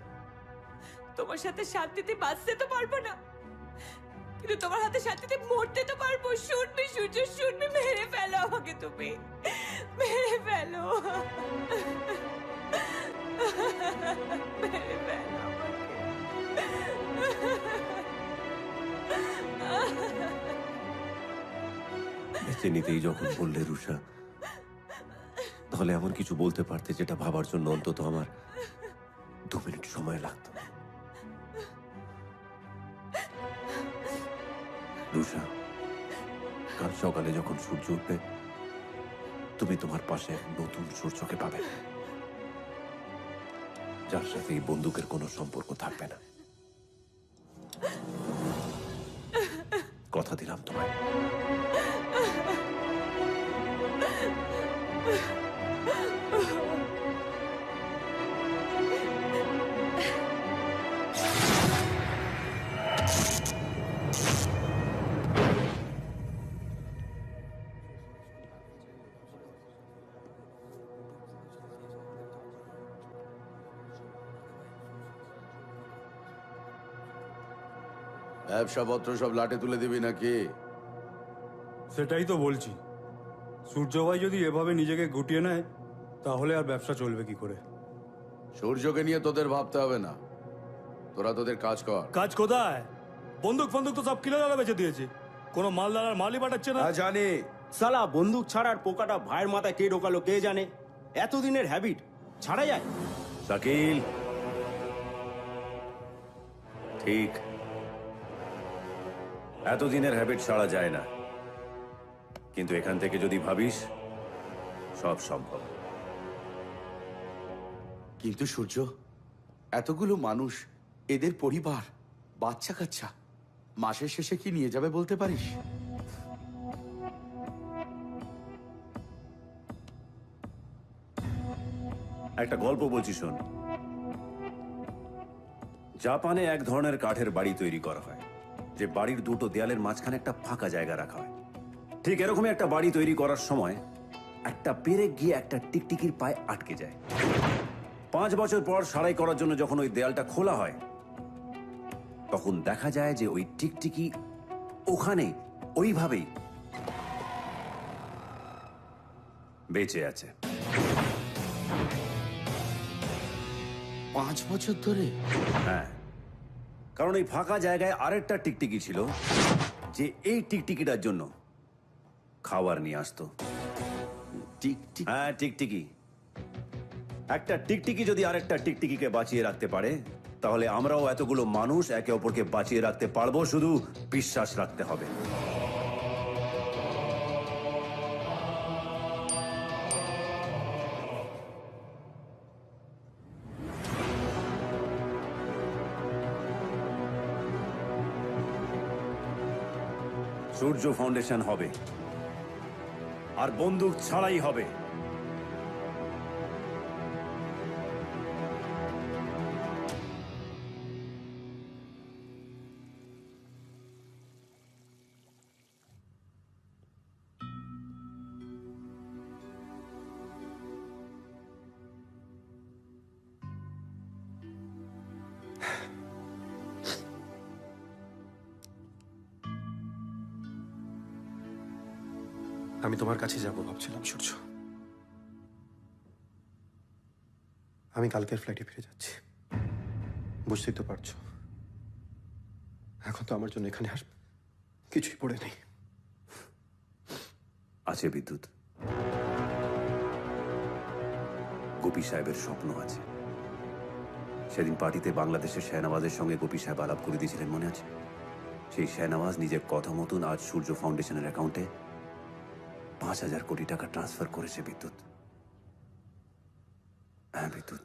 তোমার সাথে শান্তিতে বাঁচতে তো পারবো না, কিন্তু তোমার হাতে শান্তিতে মরতে তো পারবো। শুট মি সূর্য, শুট মি, মেরে ফেলো আমাকে, তুমি মেরে ফেলো, মেরে ফেলো বেঁচে নিতেই যখন বললে রুষা, তাহলে এমন কিছু বলতে পারতে যেটা ভাবার জন্য অন্তত আমার 2 মিনিট সময় লাগতো। রুষা, কাল সকালে যখন সূর্য উঠবে, তুমি তোমার পাশে এক নতুন সূর্যকে পাবে, যার সাথে এই বন্দুকের কোনো সম্পর্ক থাকবে না। কথা দিলাম তোমায়। ব্যবসাপত্র সব লাটে তুলে দিবি নাকি? সেটাই তো বলছি, সূর্যভাই যদি এভাবে নিজেকে গুটিয়ে নেয় তাহলে আর ব্যবসা চলবে কি করে? সূর্যকে নিয়ে তোদের ভাবতে হবে না, তোরা তোদের কাজ কর। কাজ কোথায়? বন্দুক ফন্দুক তো সব কিলোদারা বেঁচে দিয়েছে, কোনো মালদার মালই পাঠাচ্ছে না। জানি সালা বন্দুক ছাড়ার পোকাটা ভাইয়ের মাথায় কে ঢোকালো কে জানে। এতদিনের হ্যাবিট ছাড়া যায়? শাকিল, ঠিক, এতদিনের হ্যাবিট ছাড়া যায় না, কিন্তু এখান থেকে যদি ভাবিস সব সম্ভব। কিন্তু সূর্য, এতগুলো মানুষ, এদের পরিবার, বাচ্চা কাচ্চা, মাসের শেষে কি নিয়ে যাবে বলতে পারিস? একটা গল্প বলছি শোন। জাপানে এক ধরনের কাঠের বাড়ি তৈরি করা হয়, যে বাড়ির দুটো দেয়ালের মাঝখানে একটা ফাঁকা জায়গা রাখা হয়। ঠিক এরকমই একটা বাড়ি তৈরি করার সময় একটা পেরেক গিয়ে একটা টিকটিকির পায়ে আটকে যায়। 5 বছর পর সারাই করার জন্য যখন ওই দেয়ালটা খোলা হয়, তখন দেখা যায় যে ওই টিকটিকি ওখানে ওইভাবেই বেঁচে আছে। 5 বছর ধরে? হ্যাঁ, কারণ এই ফাঁকা জায়গায় আরেকটা টিকটিকি ছিল, যে এই টিকটিকিটার জন্য খাবার নিয়ে আসতো। হ্যাঁ, টিকটিকি। একটা টিকটিকি যদি আরেকটা টিকটিকিকে বাঁচিয়ে রাখতে পারে, তাহলে আমরাও এতগুলো মানুষ একে অপরকে বাঁচিয়ে রাখতে পারবো, শুধু বিশ্বাস রাখতে হবে। সূর্য ফাউন্ডেশন হবে, আর বন্দুক ছাড়াই হবে। আমি তোমার কাছে যাব ভাবছিলাম সূর্য। আমি কালকের ফ্লাইটে ফিরে যাচ্ছি, বুঝতেই তো পারছো। এখন তো আমার জন্য এখানে আসবে কিছুই পড়ে নেই। আছে বিদ্যুৎ, গোপী সাহেবের স্বপ্ন আছে। সেদিন পার্টিতে বাংলাদেশের শাহনওয়াজের সঙ্গে গোপী সাহেব আলাপ করে দিয়েছিলেন, মনে আছে? সেই শাহনওয়াজ নিজের কথা মতন আজ সূর্য ফাউন্ডেশনের অ্যাকাউন্টে 5,000 কোটি টাকা ট্রান্সফার করেছে বিদ্যুৎ। হ্যাঁ বিদ্যুৎ,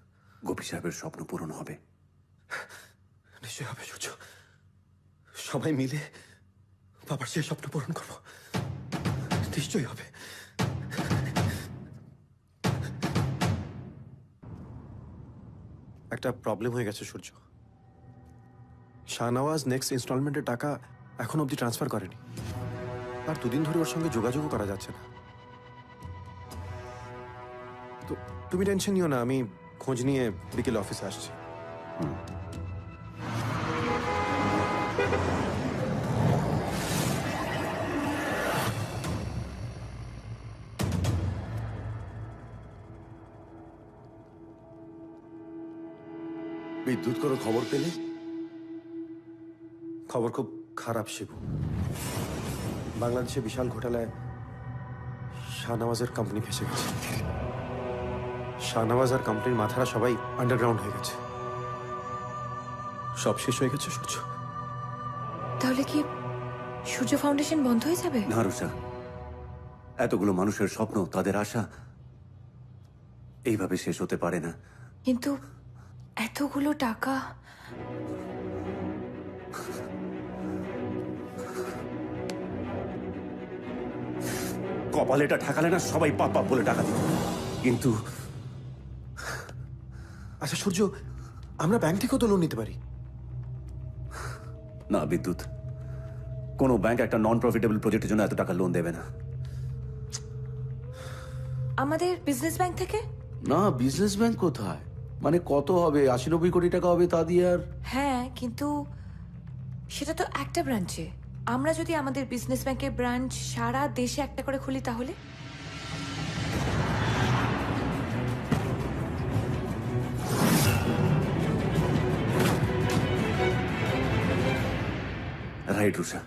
গোপী সাহেবের স্বপ্ন পূরণ হবে। নিশ্চয় হবে সূর্য, সবাই মিলে বাবার সেই স্বপ্ন পূরণ করবো, নিশ্চয়ই হবে। একটা প্রবলেম হয়ে গেছে সূর্য। শাহনওয়াজ নেক্সট ইনস্টলমেন্টের টাকা এখন অবধি ট্রান্সফার করেনি, আর 2 দিন ধরে ওর সঙ্গে যোগাযোগও করা যাচ্ছে না। তো তুমি টেনশন নিও না, আমি খোঁজ নিয়ে বিকেলে অফিসে আসছি। বিদ্যুৎ কোনো খবর পেলে? খবর খুব খারাপ শিবু। বাংলাদেশে বিশাল ঘোটালায় শাহনওয়াজের কোম্পানি ফেসে গেছে। শাহনওয়াজ আর কোম্পানির মাথারা সবাই আন্ডারগ্রাউন্ড হয়ে গেছে, সব শেষ হয়ে গেছে সূর্য। তাহলে কি সূর্য ফাউন্ডেশন বন্ধ হয়ে যাবে? না রুষা, এতগুলো মানুষের স্বপ্ন, তাদের আশা এইভাবে শেষ হতে পারে না। কিন্তু এতগুলো টাকা, কপালে এটা ঠাকালে না সবাই পাপ পাপ বলে টাকা দিত, কিন্তু আচ্ছা সূর্য, আমরা ব্যাংক থেকেও তো লোন নিতে পারি। না বিদ্যুৎ, কোনো ব্যাংক একটা নন প্রফিটেবল প্রজেক্টের জন্য এত টাকা লোন দেবে না। আমাদের বিজনেস ব্যাংক থেকে? না, বিজনেস ব্যাংক কোথায়? মানে কত হবে? 80-90 কোটি টাকা হবে তা দিয়ে? আর হ্যাঁ, কিন্তু সেটা তো একটা ব্রাঞ্চে, আমরা যদি আমাদের বিজনেস ব্যাংকের ব্রাঞ্চ সারা দেশে একটা করে খুলি তাহলে? রাইট রুষা।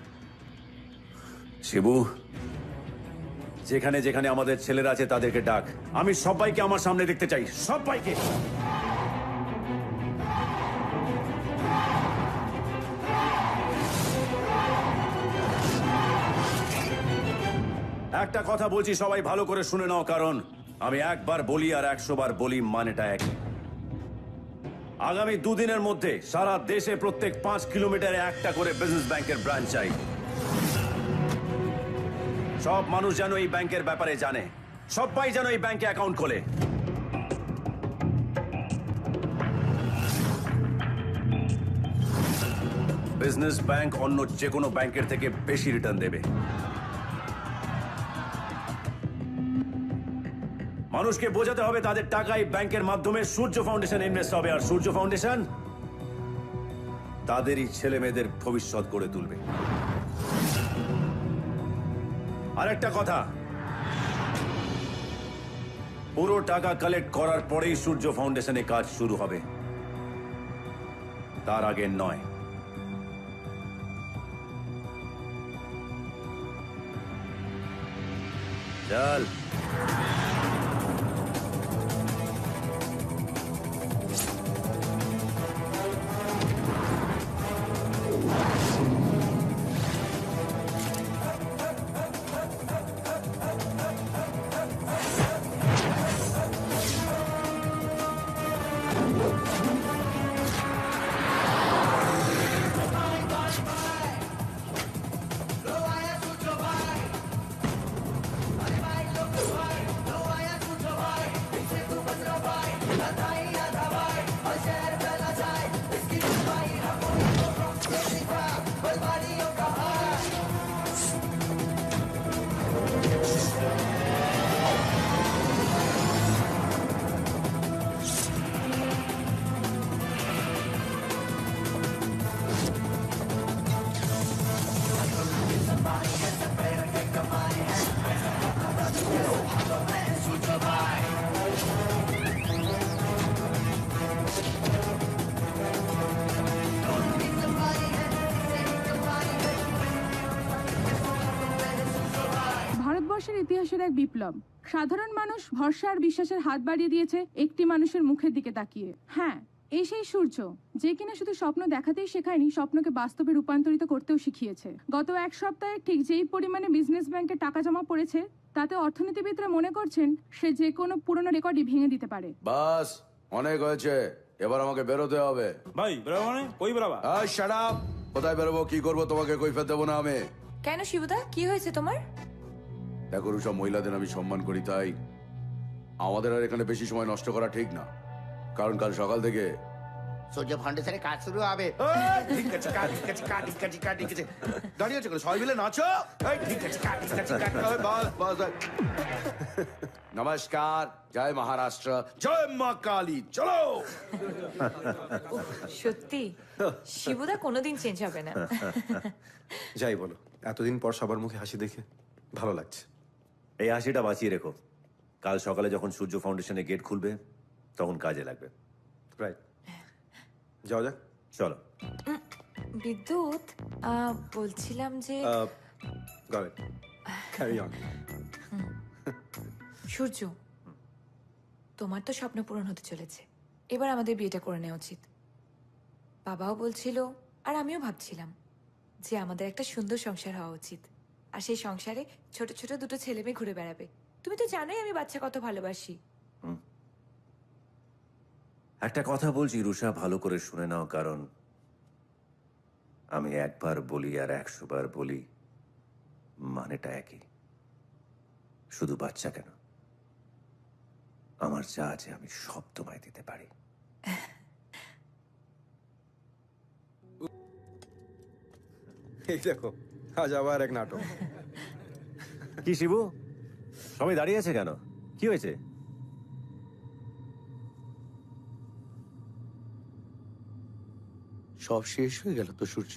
শিবু, যেখানে যেখানে আমাদের ছেলেরা আছে তাদেরকে ডাক। আমি সবাইকে আমার সামনে দেখতে চাই, সবাইকে। একটা কথা বলছি, সবাই ভালো করে শুনে নাও, কারণ আমি একবার বলি আর 100 বার বলি, মানেটা এক। আগামী দুদিনের মধ্যে সারা দেশে প্রত্যেক 5 কিলোমিটারে একটা করে বিজনেস ব্যাংকের ব্রাঞ্চ চাই। সব মানুষ যেন এই ব্যাংকের ব্যাপারে জানে, সবাই যেন এই ব্যাংকে অ্যাকাউন্ট খোলে। বিজনেস ব্যাংক অন্য যে কোনো ব্যাংকের থেকে বেশি রিটার্ন দেবে। মানুষকে বোঝাতে হবে তাদের টাকা এই ব্যাংকের মাধ্যমে সূর্য ফাউন্ডেশন ইনভেস্ট হবে, আর সূর্য ফাউন্ডেশন তাদেরই ছেলে মেয়েদের ভবিষ্যৎ গড়ে তুলবে। আর একটা কথা, পুরো টাকা কালেক্ট করার পরেই সূর্য ফাউন্ডেশনে কাজ শুরু হবে, তার আগে নয়। চল। ভারতবর্ষের ইতিহাসের এক বিপ্লব। সাধারণ মানুষ ভরসা আর বিশ্বাসের হাত বাড়িয়ে দিয়েছে একটি মানুষের মুখের দিকে তাকিয়ে। হ্যাঁ, এই সেই সূর্য, যে কিনা শুধু স্বপ্ন দেখাতেই শেখায়নি, স্বপ্নকে বাস্তবে রূপান্তরিত করতেও শিখিয়েছে। গত এক সপ্তাহে ঠিক যেই পরিমাণে বিজনেস ব্যাংকে টাকা জমা পড়েছে, তাতে অর্থনীতিবিদরা মনে করছেন সে যে কোনো পুরনো রেকর্ডই ভেঙে দিতে পারে। বাস, অনেক হয়েছে, এবার আমাকে বেরোতে হবে। ভাই বেরোবো মানে? কই বেরোবা? Shut up! কোথায় বেরোবো, কি করবো, তোমাকে কৈফিয়ত দেবো না আমি। কেন শিবুদা, কি হয়েছে তোমার? দেখো সব মহিলাদের আমি সম্মান করি, তাই আমাদের আর এখানে বেশি সময় নষ্ট করা ঠিক না, কারণ কাল সকাল থেকে সূর্য ফাউন্ডেশনে কাজ শুরু হবে। ঠিক আছে, দাঁড়িয়ে আছে সবাই মিলে নাচো। ঠিক আছে, নমস্কার, জয় মহারাষ্ট্র, জয় মা কালী, চলো। সত্যি শিবুদা কোনোদিন চেঞ্জ হবে না। যাই বলো, এতদিন পর সবার মুখে হাসি দেখে ভালো লাগছে। এই হাসিটা বাঁচিয়ে রেখো, কাল সকালে যখন সূর্য ফাউন্ডেশনে গেট খুলবে তখন কাজে লাগবে। রাইট, যাও যাক, চলো। বিদ্যুৎ, বলছিলাম যে সূর্য, তোমার তো স্বপ্ন পূরণ হতে চলেছে, এবার আমাদের বিয়েটা করে নেওয়া উচিত। বাবাও বলছিল আর আমিও ভাবছিলাম যে আমাদের একটা সুন্দর সংসার হওয়া উচিত, আর সেই সংসারে ছোট ছোট দুটো ছেলে মেয়ে ঘুরে বেড়াবে। তুমি তো জানোই আমি বাচ্চা কত ভালোবাসি। একটা কথা বলছি রুষা, ভালো করে শুনে নাও, কারণ আমি একবার বলি আর 100 বার বলি, মানেটা একই। শুধু বাচ্চা কেন, আমার যা আছে আমি সব তোমায় দিতে পারি। এই দেখো, আজ আবার এক নাটক। কি শিবু, সবাই দাঁড়িয়ে আছে কেন, কি হয়েছে? সব শেষ হয়ে গেল তো সূর্য?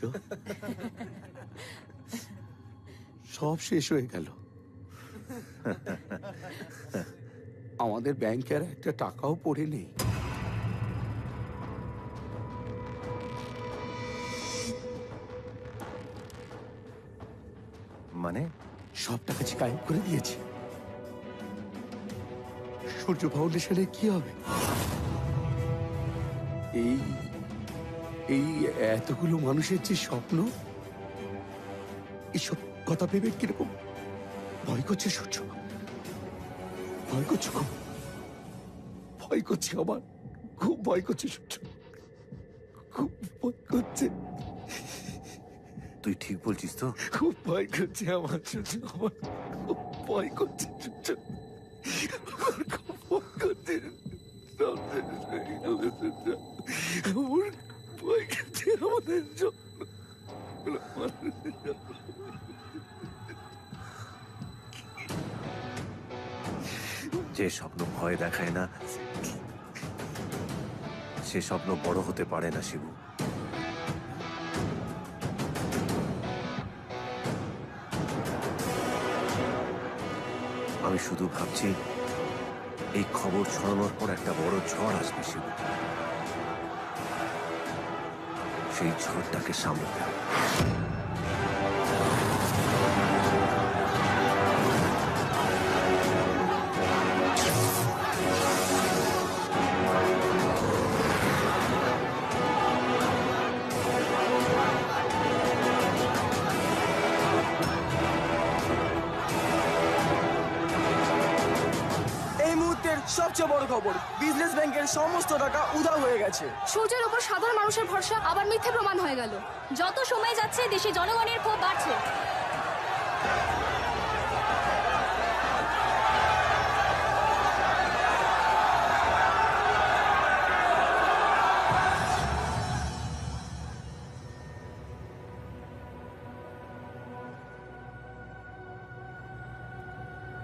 সব শেষ হয়ে গেল। আমাদের ব্যাংকে আর একটা টাকাও পড়ে নেই। মানে সব টাকা গায়েব করে দিয়েছে। সূর্য ফাউন্ডেশনে কি হবে? এই এই এতগুলো মানুষের যে স্বপ্ন, এইসব কথা ভেবে কিরকম ভয় করছে সূর্য। ভয় করছে খুব, ভয় করছে আমার, খুব ভয় করছে সূর্য, খুব ভয় করছে। তুই ঠিক বলছিস তো? খুব ভয় করছে আমার সূর্য, আমার খুব ভয় করছে সূর্য, আমার খুব ভয় করছে। সব শেষ হয়ে গেল সূর্য, আমার ভয় করছে। আমাদের জন্য যে স্বপ্ন ভয় দেখায় না, সে স্বপ্ন বড় হতে পারে না শিবু। আমি শুধু ভাবছি এই খবর ছড়ানোর পর একটা বড় ঝড় আসবে শিবু। সেই ঝড়টাকে সামলাতে হবে। সবচেয়ে বড় খবর, বিজনেস ব্যাংকের সমস্ত টাকা উধাও হয়ে গেছে। সূর্যের উপর সাধারণ মানুষের ভরসা আবার মিথ্যে প্রমাণ হয়ে গেল। যত সময় যাচ্ছে দেশে জনগণের ক্ষোভ বাড়ছে।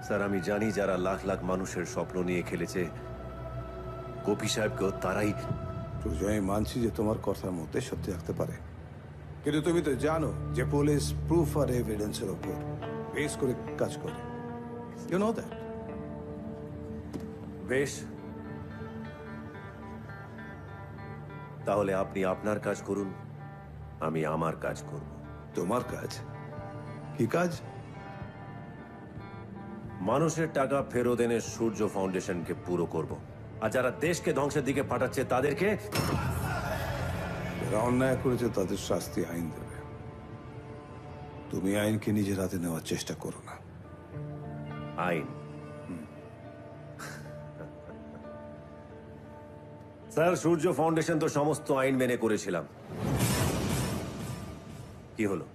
স্যার, আমি জানি যারা লাখ লাখ মানুষের স্বপ্ন নিয়ে খেলেছে, গোপী সাহেবকেও তারাই। সূর্য, আমি মানছি যে তোমার কথার মধ্যে সত্যি থাকতে পারে, কিন্তু তুমি তো জানো যে পুলিশ প্রুফ আর এভিডেন্সের উপর বেস করে কাজ করে। You know that. বেশ, তাহলে আপনি আপনার কাজ করুন, আমি আমার কাজ করব। তোমার কাজ কি কাজ? মানুষের টাকা ফেরত এনে সূর্য ফাউন্ডেশনকে পুরো করব, আর যারা দেশকে ধ্বংসের দিকে পাঠাচ্ছে তাদেরকে। যারা অন্যায় করেছে তাদের শাস্তি আইন দেবে। তুমি আইনকে নিজের হাতে নেওয়ার চেষ্টা করো না। আইন? স্যার, সূর্য ফাউন্ডেশন তো সমস্ত আইন মেনে করেছিলাম। কি হলো?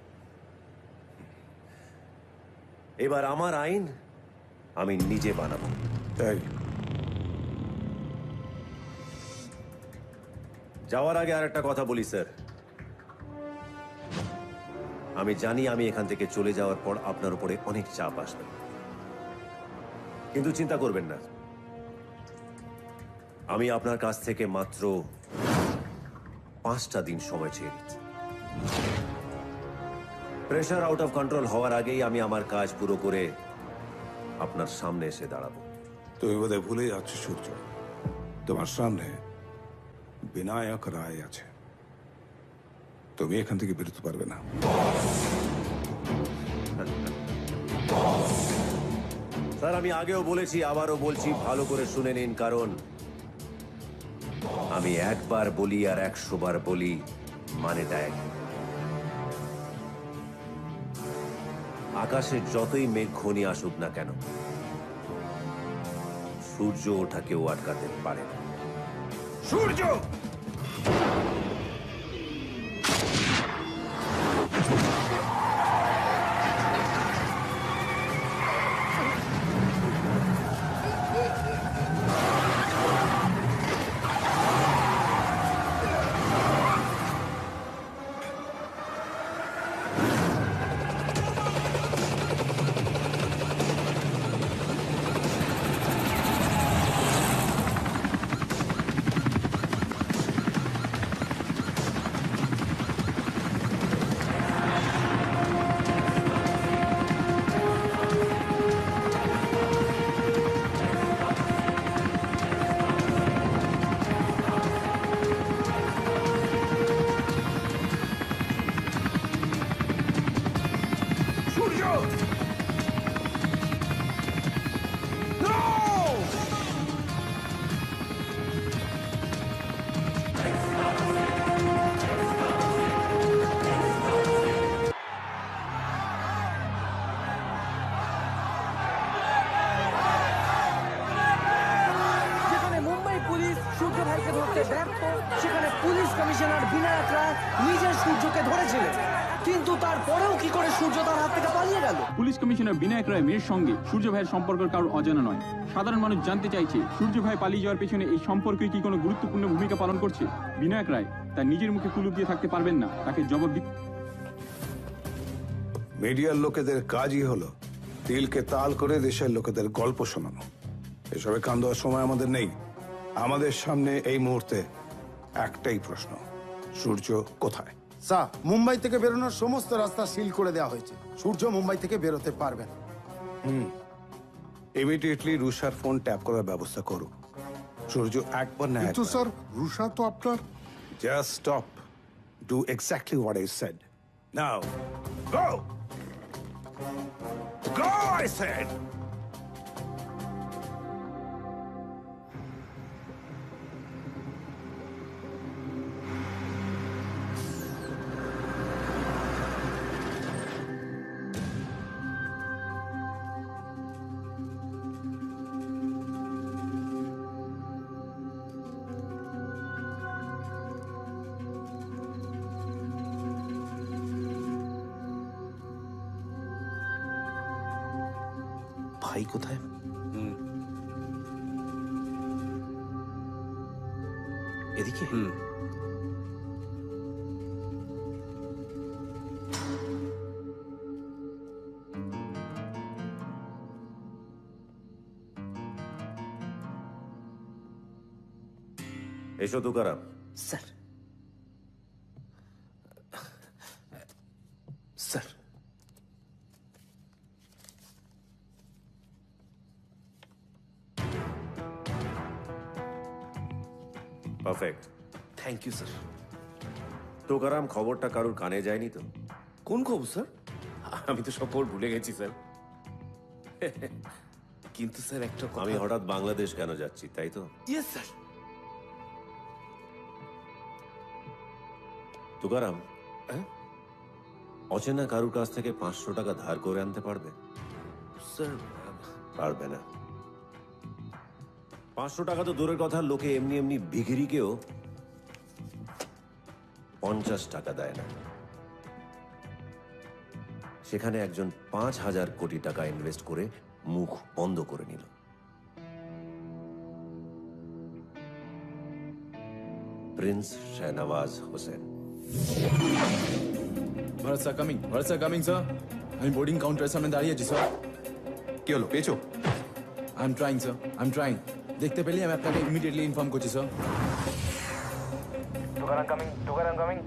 এবার আমার আইন আমি নিজে বানাবো। তাই যাওয়ার আগে আর একটা কথা বলি স্যার, আমি জানি আমি এখান থেকে চলে যাওয়ার পর আপনার উপরে অনেক চাপ আসবে, কিন্তু চিন্তা করবেন না, আমি আপনার কাছ থেকে মাত্র 5টা দিন সময় চেয়ে নিচ্ছি। প্রেশার আউট অফ কন্ট্রোল হওয়ার আগেই আমি আমার কাজ পুরো করে আপনার সামনে এসে দাঁড়াবো। তুমি বোধহয় ভুলে যাচ্ছ সূর্য, তোমার সামনে বিনায়ক রায় আছে। তুমি এখান থেকে বেরোতে পারবে না। স্যার, আমি আগেও বলেছি, আবারও বলছি, ভালো করে শুনে নিন, কারণ আমি একবার বলি আর 100 বার বলি, মানেটা এক। আকাশে যতই মেঘ ঘনি আসুক না কেন, সূর্য ওঠা কেউ আটকাতে পারে না। সূর্য! কমিশনার বিনায়ক রায় নিজের সূর্যকে ধরেছিলেন, কিন্তু তারপরেও কি করে সূর্য তার হাত থেকে পালিয়ে গেল? পুলিশ কমিশনার বিনায়ক রায় মেয়ের সঙ্গে সূর্য ভাইয়ের সম্পর্ক কারোর অজানা নয়। সাধারণ মানুষ জানতে চাইছে সূর্য ভাই পালিয়ে যাওয়ার পেছনে এই সম্পর্কে কি কোনো গুরুত্বপূর্ণ ভূমিকা পালন করছে। বিনায়ক রায় তার নিজের মুখে কুলুপ দিয়ে থাকতে পারবেন না, তাকে জবাব দিতে। মিডিয়ার লোকেদের কাজই হলো তিলকে তাল করে দেশের লোকেদের গল্প শোনানো। এসবে কান দেওয়ার সময় আমাদের নেই। আমাদের সামনে এই মুহূর্তে একটাই প্রশ্ন, সূর্য কোথায়? স্যার, মুম্বাই থেকে বেরোনোর সমস্ত রাস্তা সিল করে দেওয়া হয়েছে। সূর্য মুম্বাই থেকে বেরোতে পারবে না। ইমিডিয়েটলি রুষার ফোন ট্যাপ করার ব্যবস্থা করো। সূর্য একবার না কিন্তু স্যার রুষা তো আপনার। Just stop, do exactly what I said. Now go, go I said. ভাই কোথায়? এদিকে? এসো Tukaram. Sir, sir, perfect. Thank you sir. Tukaram, খবরটা কারোর কানে যায়নি তো? কোন খবর স্যার? আমি তো সব ভুলে গেছি স্যার। কিন্তু স্যার একটা কথা। আমি হঠাৎ বাংলাদেশ কেন যাচ্ছি, তাই তো? Yes sir. তুকারাম, অচেনা কারুর কাছ থেকে 500 টাকা ধার করে আনতে পারবে? স্যার, পারবে না। 500 টাকা তো দূরের কথা, লোকে এমনি এমনি ভিখিরিকেও 50 টাকা দেয় না। সেখানে একজন 5,000 কোটি টাকা ইনভেস্ট করে মুখ বন্ধ করে নিল। Prince Shahnawaz Hossain. Bharat sir coming, Bharat sir coming sir. আমি বোর্ডিং কাউন্টারের সামনে দাঁড়িয়ে আছি স্যার। কি হলো, পেয়েছো? I am trying sir, I am trying. দেখতে পেলে আমি আপনাকে ইমিডিয়েটলি ইনফর্ম করছি sir. Tukaram coming, Tukaram coming.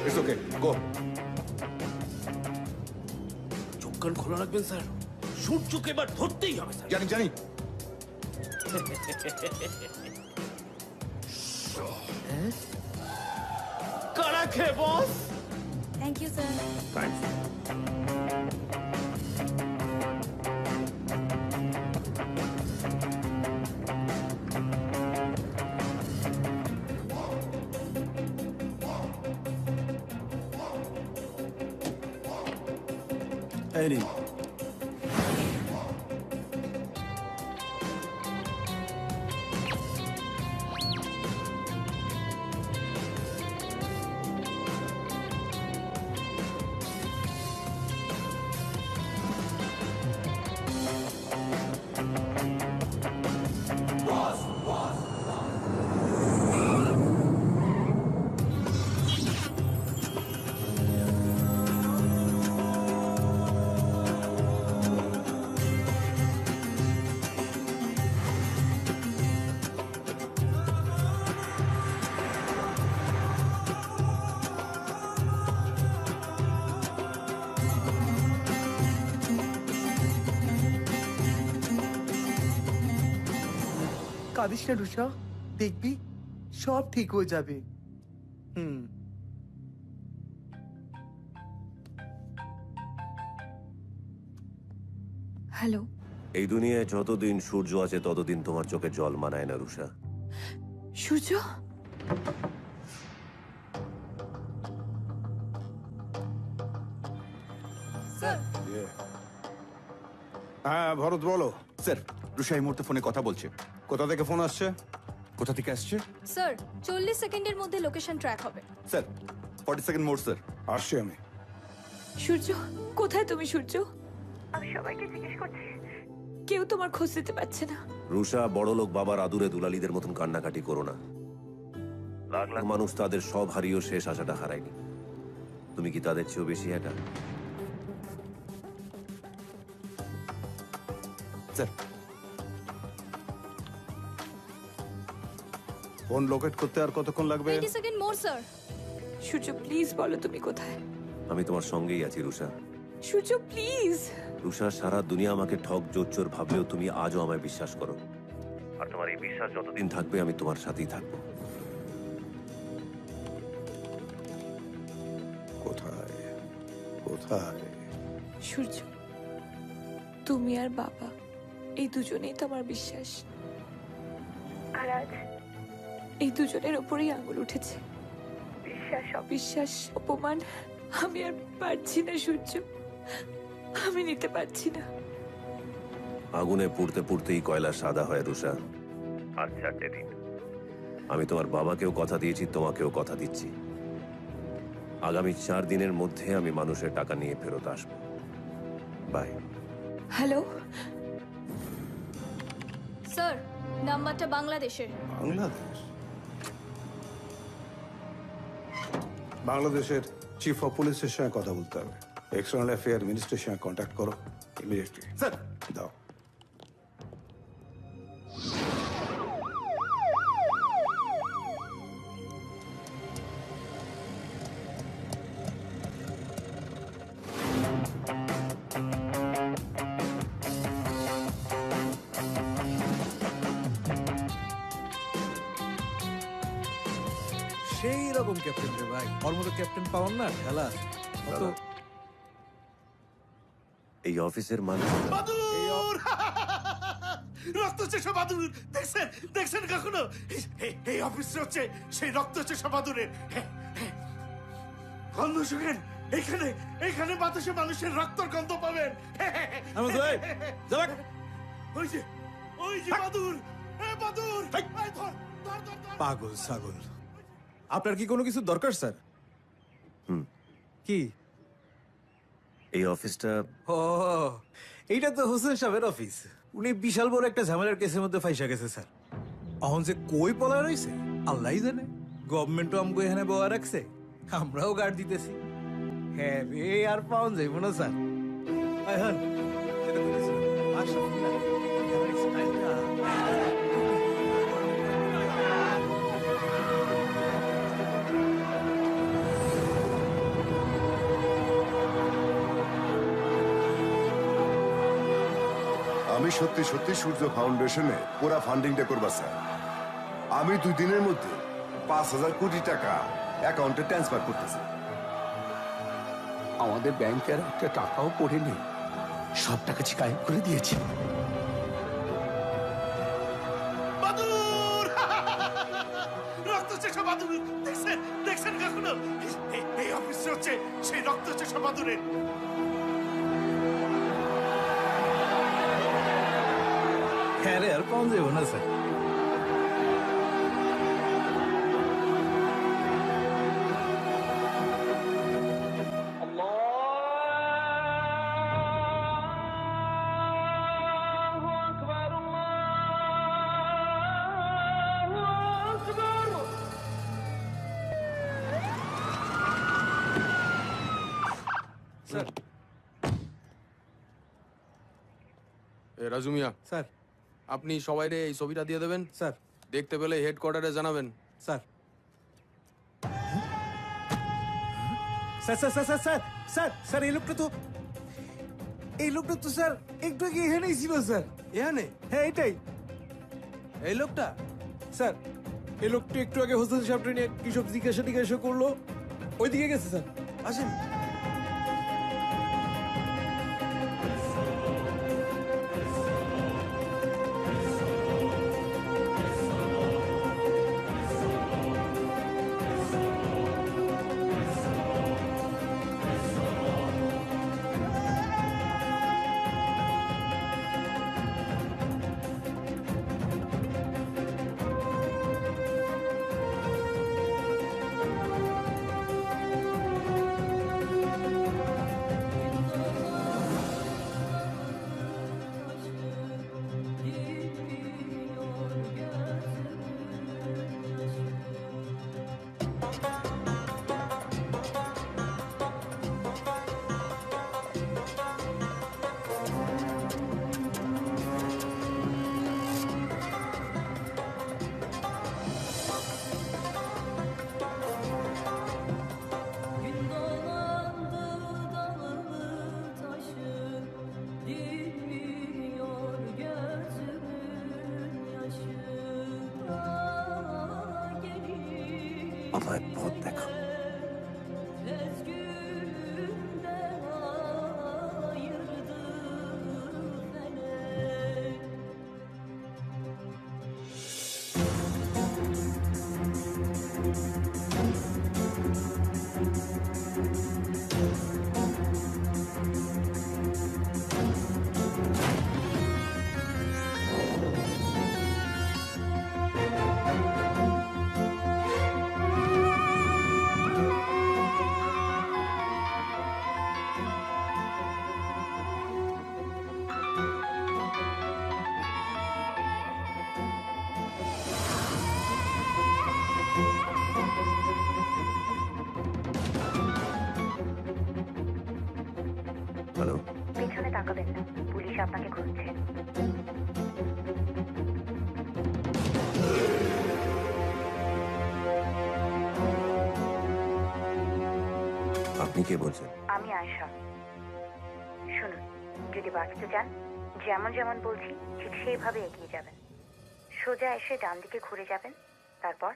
It's okay, go. চোখ কান খোলা রাখবেন স্যার। সূর্যকে এবার ধরতেই হবে স্যার। জানি জানি। কারা খেয়ে বস? Thank you sir. এই নিন। কাঁদিস না রুষা, দেখবি সব ঠিক হয়ে যাবে। হ্যালো। এই দুনিয়ায় যতদিন সূর্য আছে ততদিন তোমার চোখে জল মানায় না রুষা। সূর্য, হ্যাঁ ভরত বলো। স্যার রুষা এই মুহূর্তে ফোনে কথা বলছে। কোথা থেকে ফোন আসছে? কোথা থেকে আসছে? স্যার 40 সেকেন্ডের মধ্যে লোকেশন ট্র্যাক হবে। স্যার 40 সেকেন্ড মোর স্যার। আসছি আমি। সূর্য, কোথায় তুমি সূর্য? আমি সবাইকে জিজ্ঞেস করছি, কেউ তোমার খোঁজ দিতে পারছে না। রুষা, বড়লোক বাবার আদুরে দুলালিদের মতন কান্নাকাটি করো না। লাখ লাখ মানুষ তাদের সব হারিয়েও শেষ আশাটা হারায়নি। তুমি কি তাদের চেয়েও বেশি একা? স্যার ফোন লোকেট করতে আর কতক্ষণ লাগবে? 20 second more sir. Surya please বলো তুমি কোথায়। আমি তোমার সঙ্গেই আছি রুষা। সূর্য প্লিজ। রুষা, সারা দুনিয়া আমাকে ঠক জোচ্চোর ভাবলেও তুমি আজও আমায় বিশ্বাস করো। আর তোমার এই বিশ্বাস যতদিন থাকবে আমি তোমার সাথেই থাকবো। কোথায় কোথায়? সূর্য, তুমি আর বাবা এই দুজনেই তো আমার বিশ্বাস। আর আজ এই দুজনের ওপরেই আঙুল উঠেছে। বিশ্বাস, অবিশ্বাস, অপমান আমি আর পারছি না সূর্য, আমি নিতে পারছি না। আগুনে পুড়তে পুড়তেই কয়লা সাদা হয় রুষা। আর 4টে দিন। আমি তোমার বাবাকেও কথা দিয়েছি, তোমাকেও কথা দিচ্ছি। আগামী 4 দিনের মধ্যে আমি মানুষের টাকা নিয়ে ফেরত আসবো। বাই। হ্যালো স্যার, নাম্বারটা বাংলাদেশের। বাংলাদেশ? বাংলাদেশের চিফ অফ পুলিশের সঙ্গে কথা বলতে হবে। এক্সটার্নাল অ্যাফেয়ার মিনিস্টারের সঙ্গে কন্ট্যাক্ট করো ইমিডিয়েটলি। স্যার দাও। সেই রকম ক্যাপ্টেন রে ভাই, ওর মতো ক্যাপ্টেন পাওয়ার না খেলা অত। এই অফিসের মানুষ বাদুর রক্ত চেষা বাদুর দেখছেন দেখছেন কখনো? এই অফিসে হচ্ছে সেই রক্ত চেষা বাদুরের গন্ধ শুকেন। এখানে এখানে বাতাসে মানুষের রক্তর গন্ধ পাবেন। ওই যে বাদুর, বাদুর পাগল ছাগল। আপনার কি কোনো কিছু দরকার স্যার? কি? এই অফিসটা ও, এইটা তো হোসেন সাহেবের অফিস। উনি বিশাল বড় একটা ঝামেলার কেসের মধ্যে ফাইসা গেছে স্যার। এখন যে কই পলা রইছে আল্লাহই জানে। গভর্নমেন্টও আমগো এখানে বয়া রাখছে, আমরাও গার্ড দিতেছি। হ্যাঁ রে, আর পাউন যাইব না স্যার। আয়হান যেটা কইতেছিল মাশাআল্লাহ, এর স্টাইলটা। আমি সত্যি সত্যি সূর্য ফাউন্ডেশনে পুরা ফান্ডিংটা করবা স্যার। আমি 2 দিনের মধ্যে 5,000 কোটি টাকা অ্যাকাউন্টে ট্রান্সফার করতেছি। আমাদের ব্যাংকের একটা টাকাও পড়ে নেই, সব টাকা গায়েব করে দিয়েছি। বাদুর রক্ত চেষা বাদুর দেখছেন দেখছেন কখনো? এই অফিসে হচ্ছে সেই রক্ত চেষা বাদুরের। হ্যাঁ রে, আর পাউন যাইব না স্যার। স্যার। রাজু মিয়া স্যার, আপনি সবাইরে এই ছবিটা দিয়ে দেবেন স্যার। দেখতে পেলে হেডকোয়ার্টারে জানাবেন sir. Sir sir sir sir sir sir এই লোকটা তো স্যার একটু আগে এখানেই ছিল স্যার। এখানে? হ্যাঁ এটাই এই লোকটা। স্যার এই লোকটা একটু আগে হোসেন সাহেব নিয়ে কিসব জিজ্ঞাসা করলো, ওইদিকে গেছে স্যার। আসেন। আমায় পথ দেখা। হ্যালো, পেছনে তাকাবেন না, পুলিশ আপনাকে খুঁজছে। আপনি কে বলছেন? আমি আয়শা। শুনুন, যদি বাঁচতে চান যেমন যেমন বলছি ঠিক সেইভাবে এগিয়ে যাবেন। সোজা এসে ডান দিকে ঘুরে যাবেন, তারপর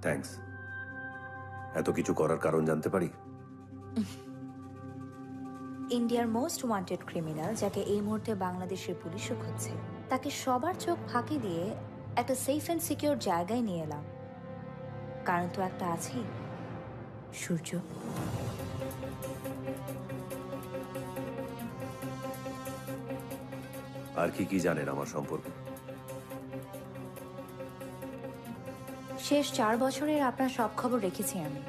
থ্যাঙ্কস। এত কিছু করার কারণ জানতে পারি? ইন্ডিয়ার মোস্ট ওয়ান্টেড ক্রিমিনাল, যাকে এই মুহূর্তে বাংলাদেশের পুলিশও খুঁজছে, তাকে সবার চোখ ফাঁকি দিয়ে একটা সেফ অ্যান্ড সিকিউর জায়গায় নিয়ে এলাম। কারণ তো একটা আছেই, সূর্য। আর কি কি জানেন আমার সম্পর্কে? শেষ 4 বছরের আপনার সব খবর রেখেছি আমি।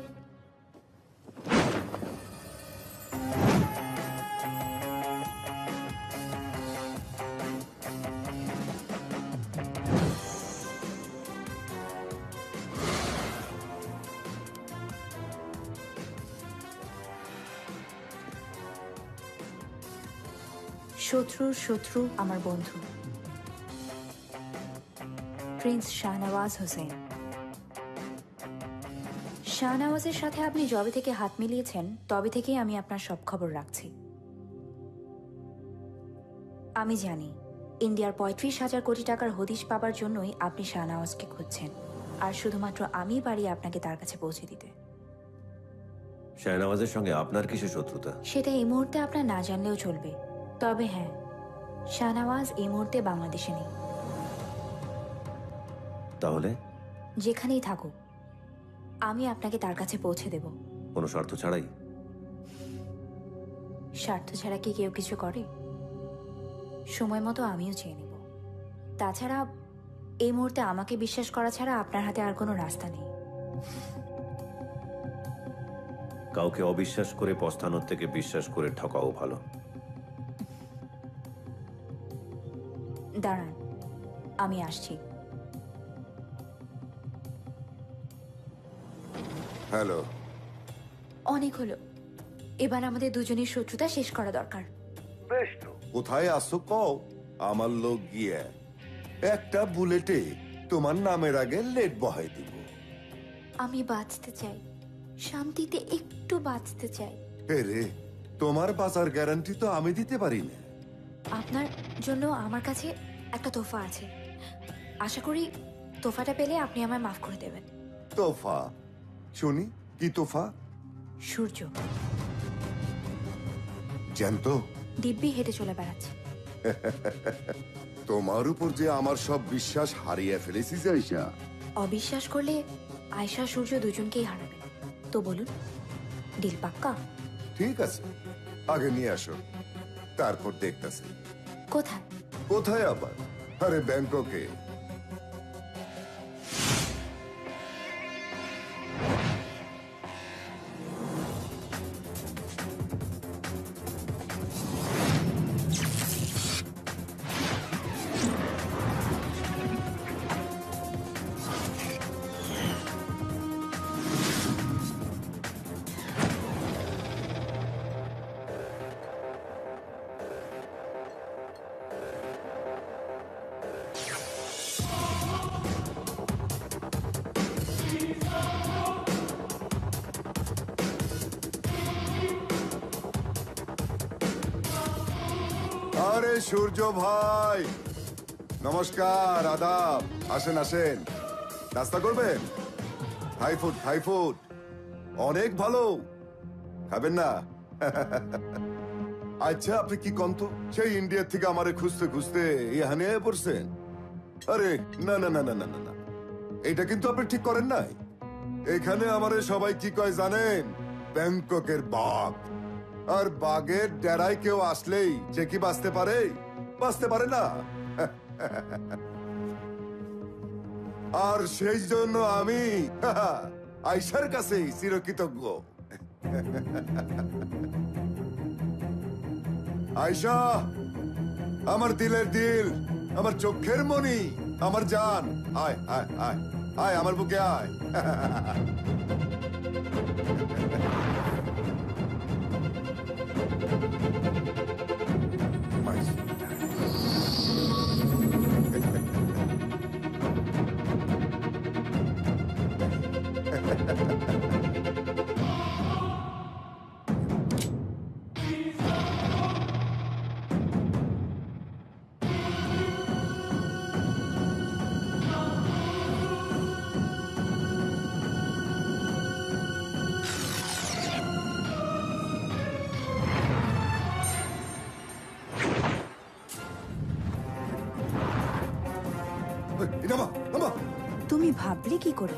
শত্রুর শত্রু আমার বন্ধু, প্রিন্স শাহনওয়াজ হোসেন। শাহনওয়াজের সাথে আপনি যবে থেকে হাত মিলিয়েছেন তবে থেকেই আমি আপনার সব খবর রাখছি। আমি জানি ইন্ডিয়ার 35,000 কোটি টাকার হদিশ পাবার জন্যই আপনি শাহনওয়াজকে খুঁজছেন, আর শুধুমাত্র আমিই পারি আপনাকে তার কাছে পৌঁছে দিতে। শাহনওয়াজের সঙ্গে আপনার কিসের শত্রুতা? সেটা এই মুহূর্তে আপনার না জানলেও চলবে। তবে হ্যাঁ, শাহনওয়াজ এই মুহূর্তে বাংলাদেশে নেই। তাহলে যেখানেই থাকুক আমি আপনাকে তার কাছে পৌঁছে দেব। কোনো শর্ত ছাড়াই? স্বার্থ ছাড়া কি কেউ কিছু করে? সময় মতো আমিও চেয়ে নেব। তাছাড়া এই মুহূর্তে আমাকে বিশ্বাস করা ছাড়া আপনার হাতে আর কোনো রাস্তা নেই। কাউকে অবিশ্বাস করে পস্তানোর থেকে বিশ্বাস করে ঠকাও ভালো। দাঁড়ান, আমি আসছি। হ্যালো। অনেক হলো, এবার আমাদের দুজনের শত্রুতা শেষ করা দরকার। বেশ তো, কোথায় আসো কও, আমার লোক গিয়ে একটা বুলেটে তোমার নামের আগে লেট বহাই দিব। আমি বাঁচতে চাই, শান্তিতে একটু বাঁচতে চাই। রে, তোমার বাঁচার গ্যারান্টি তো আমি দিতে পারি না। আপনার জন্য আমার কাছে একটা তোফা আছে। আশা করি তোফাটা পেলে আপনি আমায় মাফ করে দেবেন। তোফা? শুনি, কি তোফা? সূর্য জ্যান্ত দিব্যি হেঁটে চলে বেড়াচ্ছে। তোমার উপর যে আমার সব বিশ্বাস হারিয়ে ফেলেছিস আয়শা। অবিশ্বাস করলে আয়শা সূর্য দুজনকেই হারাবে। তো বলুন, ডিল পাক্কা? ঠিক আছে, আগে নিয়ে আসো, তারপর দেখতেছি। কোথায়? কোথায় আবার? আরে ব্যাংককে। আরে সূর্য ভাই, নমস্কার, আদাব। আসেন আসেন, নাস্তা করবেন? থাই ফুড অনেক ভালো, খাবেন না? আচ্ছা, আপনি কি কন্ত সেই ইন্ডিয়া থেকে আমারে খুঁজতে খুঁজতে এখানে পড়ছেন? আরে না না না না না না না, এটা কিন্তু আপনি ঠিক করেন নাই। এখানে আমারে সবাই কি কয় জানেন? ব্যাংককের বাঘ। আর বাঘের ডেরায় কেউ আসলেই সে কি বাঁচতে পারে? বাঁচতে পারে না। আর সেই জন্য আমি আয়শার কাছেই চিরকৃতজ্ঞ। আয়শা, আমার দিলের দিল, আমার চোখের মনি, আমার জান, আয় আয় আয় আয় আমার বুকে আয়। তুমি ভাবলে কি করে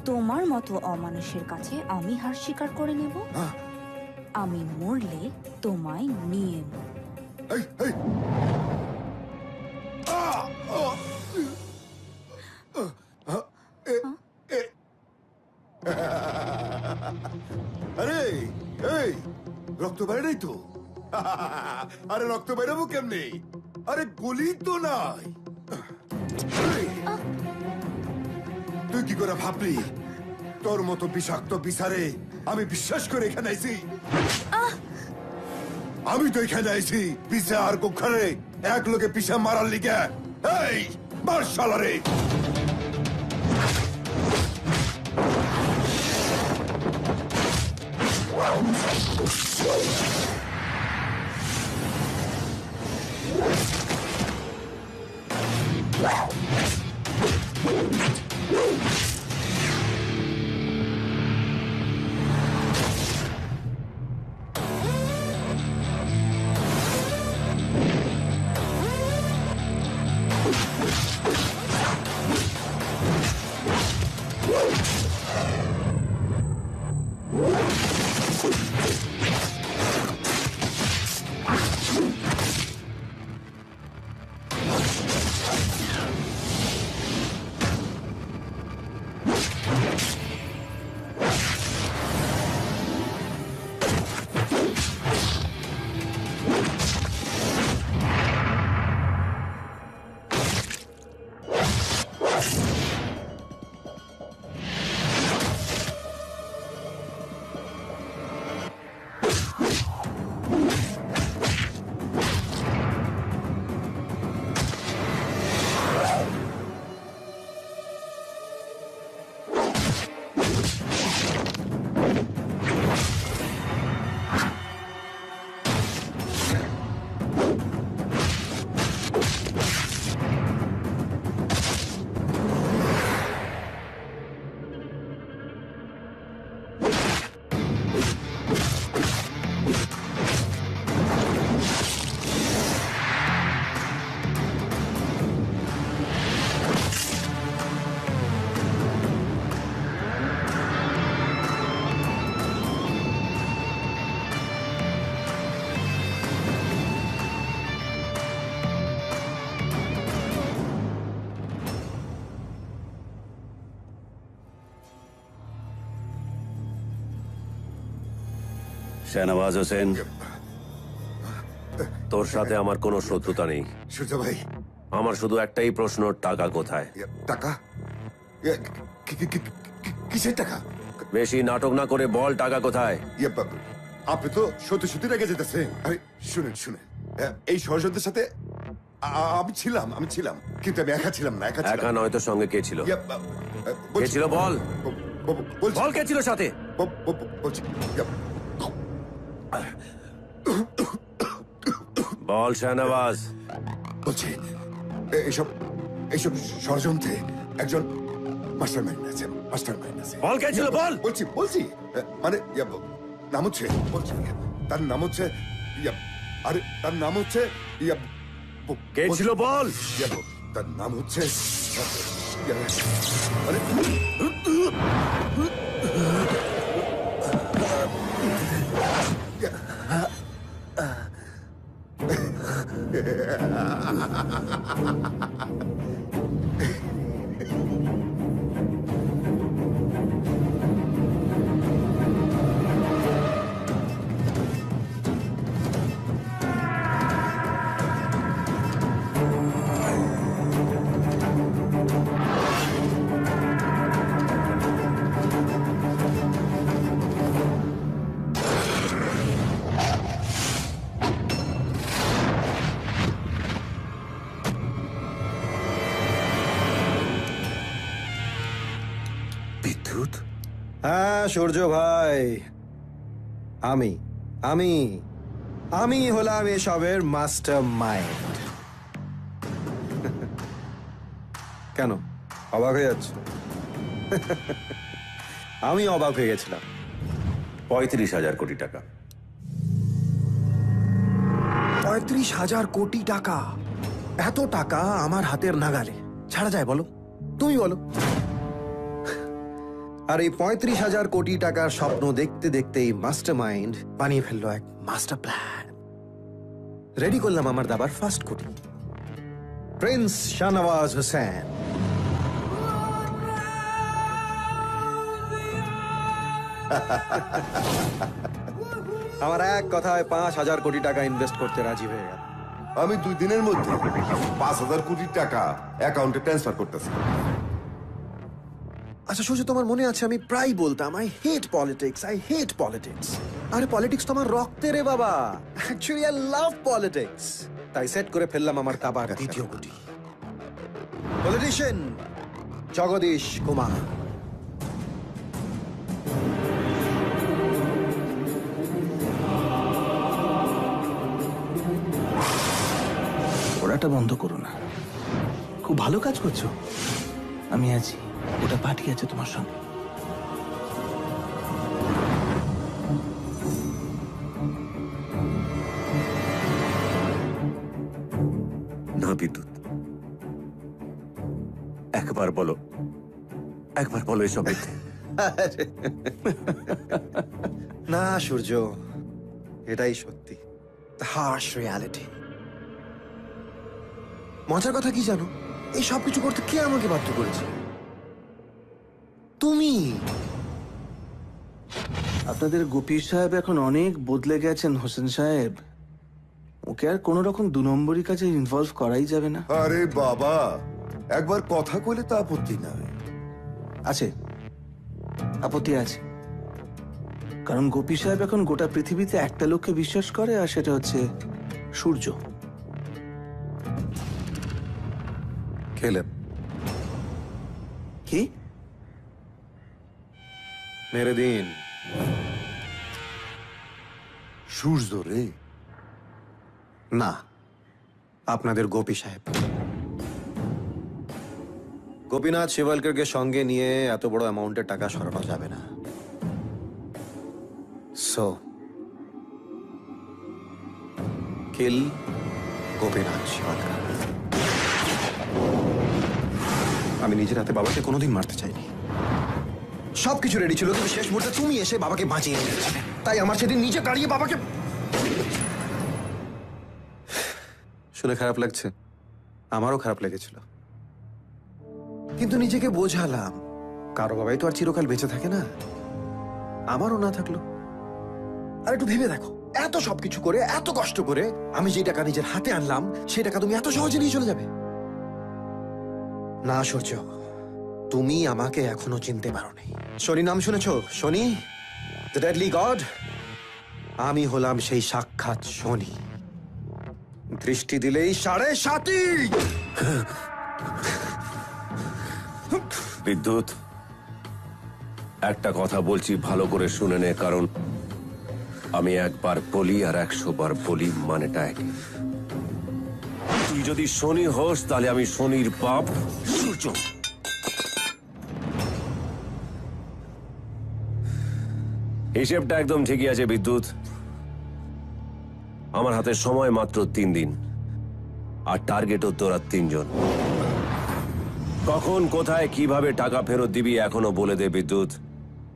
তোমার মতো অমানুষের কাছে আমি হার স্বীকার করে নেব? আমি মরলে তোমায় নিয়ে নেব। আরে এই রক্ত বাইরে নাই তো? আরে রক্ত বেরোবো কেমনি? আরে গুলি তো নাই। তুই কি করে ভাবলি তোর মতো বিষাক্ত বিচারে আমি বিশ্বাস করে এখানে আইছি? আমি তো এখানে আইছি পিছা আর কুখারে এক লোকে পিছা মারার লিগে। এই মার শালারে! শাহনওয়াজ হোসেন, তোর সাথে আমার কোনো শত্রুতা নেই। সূর্য ভাই, আমার শুধু একটাই প্রশ্ন, টাকা কোথায়? টাকা? কিসের টাকা? বেশি নাটক না করে বল, টাকা কোথায়? আপনি তো সত্যি সত্যি রেগে যেতেছেন। আরে শুনেন শুনেন, এই ষড়যন্ত্রের সাথে আমি ছিলাম, কিন্তু আমি একা ছিলাম না। একা নয় তো, সঙ্গে কে ছিল? কে ছিল বল, বল কে ছিল সাথে? বল শাহনওয়াজ। বলছি এইসব এইসব ষড়যন্ত্রে একজন মাস্টারমাইন্ড আছে, মাস্টারমাইন্ড আছে। বল কে ছিল, বল। বলছি মানে নাম হচ্ছে, বলছি তার নাম হচ্ছে আরে তার নাম হচ্ছে কে ছিল বল। তার নাম হচ্ছে আরে বিদ্যুৎ। হ্যাঁ সূর্য ভাই, আমি আমি আমি হলাম এসবের মাস্টার মাইন্ড। কেন অবাক হয়ে যাচ্ছে? আমি অবাক হয়ে গেছিলাম। 35,000 কোটি টাকা। 35,000 কোটি টাকা? এত টাকা আমার হাতের নাগালে ছাড়া যায় বলো? তুমি বলো। আর এই 35,000 কোটি টাকার স্বপ্ন দেখতে দেখতেই মাস্টার মাইন্ড বানিয়ে ফেললো এক মাস্টার প্ল্যান। রেডি করলাম আমার দাবার ফার্স্ট কোটি, প্রিন্স শাহনওয়াজ হোসেন। আমার এক কথায় 5,000 কোটি টাকা ইনভেস্ট করতে রাজি হয়ে গেল। আমি 2 দিনের মধ্যে 5,000 কোটি টাকা অ্যাকাউন্টে ট্রান্সফার করতেছি। আচ্ছা সূর্য, তোমার মনে আছে আমি প্রায় বলতাম I hate politics, I hate politics. আরে পলিটিক্স তো আমার রক্তে রে বাবা। Actually I love politics. তাই সেট করে ফেললাম আমার দাবার দ্বিতীয় কোটি। পলিটিশিয়ান জগদীশ কুমার। ওরাটা বন্ধ করো না, খুব ভালো কাজ করছো। আমি আছি, ওটা পার্টি আছে তোমার সঙ্গে। না বিদ্যুৎ, একবার বলো, একবার বলো এসব মিথ্যে। না সূর্য, এটাই সত্যি, হার্শ রিয়ালিটি। মজার কথা কি জানো, এই সব কিছু করতে কে আমাকে বাধ্য করেছে? তুমি। আপনাদের গোপী সাহেব এখন অনেক বদলে গেছেন হোসেন সাহেব। ওকে আর কোন রকম 2 নম্বরী কাজে ইনভলভ করাই যাবে না। আরে বাবা, একবার কথা কইলে তো আপত্তি নাই। আছে, আপত্তি আছে। কারণ গোপী সাহেব এখন গোটা পৃথিবীতে একটা লোককে বিশ্বাস করে, আর সেটা হচ্ছে সূর্য। খেলেন কি? মেরে দিন। সূর্য রে? না, আপনাদের গোপী সাহেব। গোপীনাথ শিবলকরকে সঙ্গে নিয়ে এত বড় অ্যামাউন্টের টাকা সরানো যাবে না। সো কিল গোপীনাথ শিবলকর। আমি নিজের হাতে বাবাকে কোনোদিন মারতে চাইনি। সবকিছু রেডি ছিল, কিন্তু শেষ মুহূর্তে তুমি এসে বাবাকে বাঁচিয়ে নিয়েছিলে। তাই আমার সেদিন নিচে দাঁড়িয়ে বাবাকে। শুনে খারাপ লাগছে, আমারও খারাপ লেগেছিল, কিন্তু নিজেকে বোঝালাম কারো বাবাই তো আর চিরকাল বেঁচে থাকে না, আমারও না থাকলো। আর একটু ভেবে দেখো, এত সবকিছু করে, এত কষ্ট করে আমি যে টাকা নিজের হাতে আনলাম, সেই টাকা তুমি এত সহজে নিয়ে চলে যাবে? না সূর্য, তুমি আমাকে এখনো চিনতে পারোনি। শনি নাম শুনেছো? শনি, দ্য ডেডলি গড। আমি হলাম সেই সাক্ষাৎ শনি। দৃষ্টি দিলেই 7.5। বিদ্যুৎ, একটা কথা বলছি, ভালো করে শুনে নে, কারণ আমি একবার বলি আর 100 বার বলি, মানেটা একই। তুই যদি শনি হোস তাহলে আমি শনির বাপ সূর্য। হিসেবটা একদম ঠিকই আছে বিদ্যুৎ। আমার হাতে সময় মাত্র 3 দিন, আর টার্গেটও তোরা 3 জন। কখন কোথায় কিভাবে টাকা ফেরত দিবি এখনো বলে দে বিদ্যুৎ,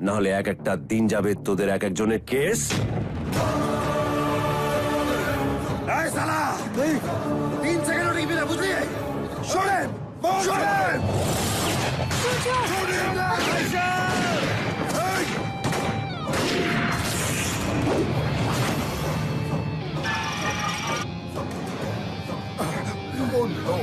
নাহলে এক একটা দিন যাবে তোদের এক একজনের কেস। এই শালা! 3 সেকেন্ডও টিকবি না, বুঝলি? শোনেন! শোনেন! শোনেন না, আয়েশা! এই! Oh, no.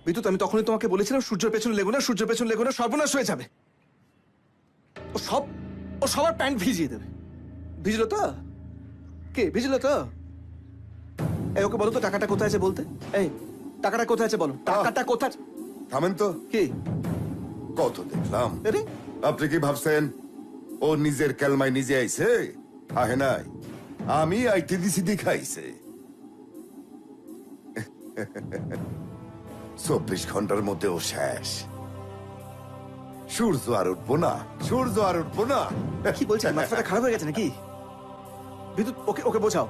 বিদ্যুৎ, আমি তখনই তোমাকে বলেছিলাম সূর্যের পেছনে লেগো না, সূর্যের পেছনে লেগো না, সর্বনাশ হয়ে যাবে। ও সবার প্যান্ট ভিজিয়ে দেবে। ভিজলো তো? কে ভিজলো তো? এই ওকে বলো তো টাকাটা কোথায় আছে বলতে। এই টাকাটা কোথায় আছে বলো, টাকাটা কোথায়? থামেন তো। কি কত দেখলাম। আরে আপনি কি ভাবছেন ও নিজের কেলমায় নিজে আইছে? আহে নাই, আমি আইতে দিছি দেখাইছে। 24 ঘন্টার মধ্যে ও শেষ। সূর্য আর উঠবো না, সূর্য আর উঠবো না। কি বলছেন? মাথাটা খারাপ হয়ে গেছে নাকি? বিদ্যুৎ, ওকে ওকে বোঝাও।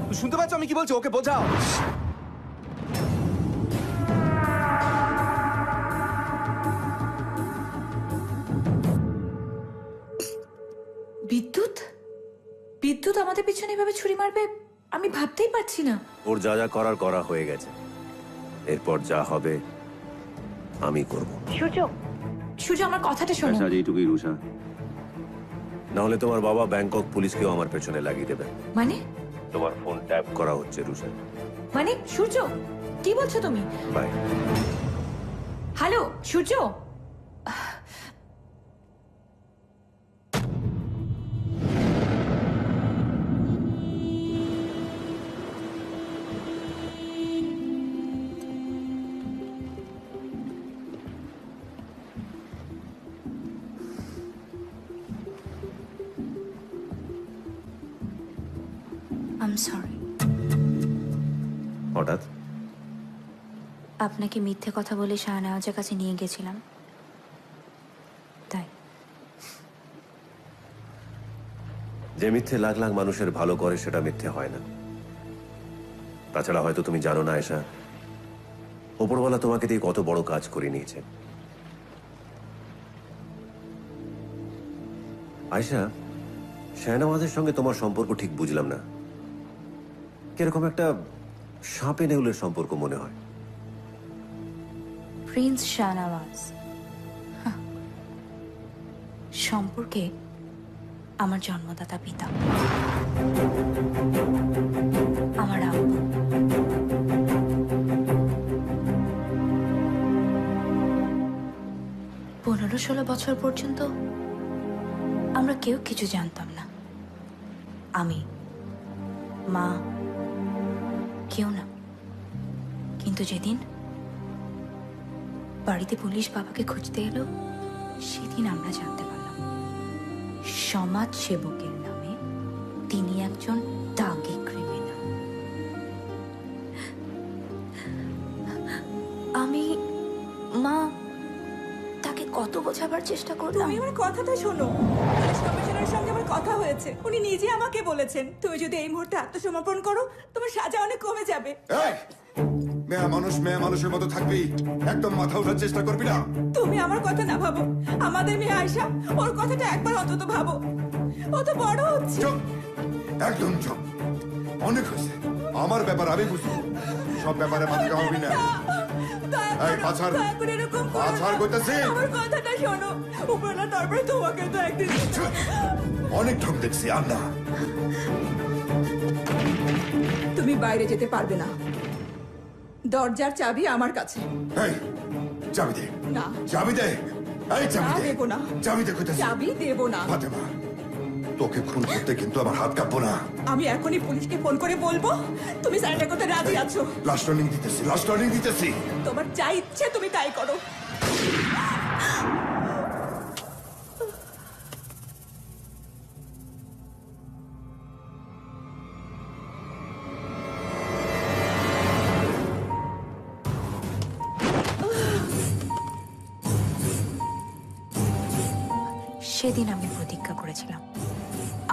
তুমি শুনতে পাচ্ছ আমি কি বলছি? ওকে বোঝাও। বিদ্যুৎ বিদ্যুৎ আমাদের পিছনে এভাবে ছুরি মারবে আমি ভাবতেই পারছি না। ওর যা যা করার করা হয়ে গেছে, এরপর যা হবে আমি করব। সূর্য সূর্য আমার কথাটা শোনো। আজ এইটুকুই রুষা, নাহলে তোমার বাবা ব্যাংকক পুলিশকেও আমার পেছনে লাগিয়ে দেবে। মানে তোমার ফোন ট্যাপ করা হচ্ছে রুষা। মানে সূর্য কি বলছো তুমি? Bye. Hello Surya, I am sorry. হঠাৎ আপনাকে মিথ্যে কথা বলে শাহনাওয়াজের কাছে নিয়ে গেছিলাম, তাই। যে মিথ্যে লাখ লাখ মানুষের ভালো করে সেটা মিথ্যে হয় না। তাছাড়া হয়তো তুমি জানো না আয়েশা, ওপরওয়ালা তোমাকে দিয়ে কত বড় কাজ করে নিয়েছে। আয়েশা, শাহনাওয়াজের সঙ্গে তোমার সম্পর্ক ঠিক বুঝলাম না। কিরকম একটা সাপে নেউলের সম্পর্ক মনে হয়। প্রিন্স শাহনাওয়াজ সম্পর্কে আমার জন্মদাতা পিতা, আমার আব্বু। 15-16 বছর পর্যন্ত আমরা কেউ কিছু জানতাম না। আমি, মা, কেউ না। কিন্তু যেদিন বাড়িতে পুলিশ বাবাকে খুঁজতে এলো, সেদিন আমরা জানতে পারলাম সমাজ সেবকের নামে তিনি একজন দাগি ক্রিমিনাল। আমি, মা, তাকে কত বোঝাবার চেষ্টা করলাম। তুমি আমার কথাটা শোনো। পুলিশ কমিশনারের সঙ্গে আমার কথা হয়েছে, উনি নিজে আমাকে বলেছেন তুমি যদি এই মুহূর্তে আত্মসমর্পণ করো তোমার সাজা অনেক কমে যাবে। মেয়ে মানুষের মতো থাকবি, একদম মাথা ওঠার চেষ্টা করবি না। তুমি আমার কথা না ভাবো, আমাদের মেয়ে আয়শা, ওর কথাটা একবার অন্তত ভাবো। ও তো বড় হচ্ছে। একদম চুপ, অনেক হয়েছে। আমার ব্যাপার আমি বুঝবো, সব ব্যাপারে মাথা কামাবি না। এই পাছার পাছার কইতাছি, আমার কথাটা শোনো। উপরওয়ালা দরবারে তোমাকে তো একদিন অনেক ঢং দেখছি। আর না, তুমি বাইরে যেতে পারবে না। দরজার চাবি আমার কাছে। এই চাবি দে, না চাবি দে। এই চাবি না দে। দেবো না চাবি দে কোথায়? চাবি দেবো না ফাতেমা, তোকে খুন করতে কিন্তু আমার হাত কাঁপবো না। আমি এখনই পুলিশকে ফোন করে বলবো তুমি সারেন্ডার করতে রাজি আছো। লাস্ট ওয়ার্নিং দিতেছি, লাস্ট ওয়ার্নিং দিতেছি। তোমার যা ইচ্ছে তুমি তাই করো। সেদিন আমি প্রতিজ্ঞা করেছিলাম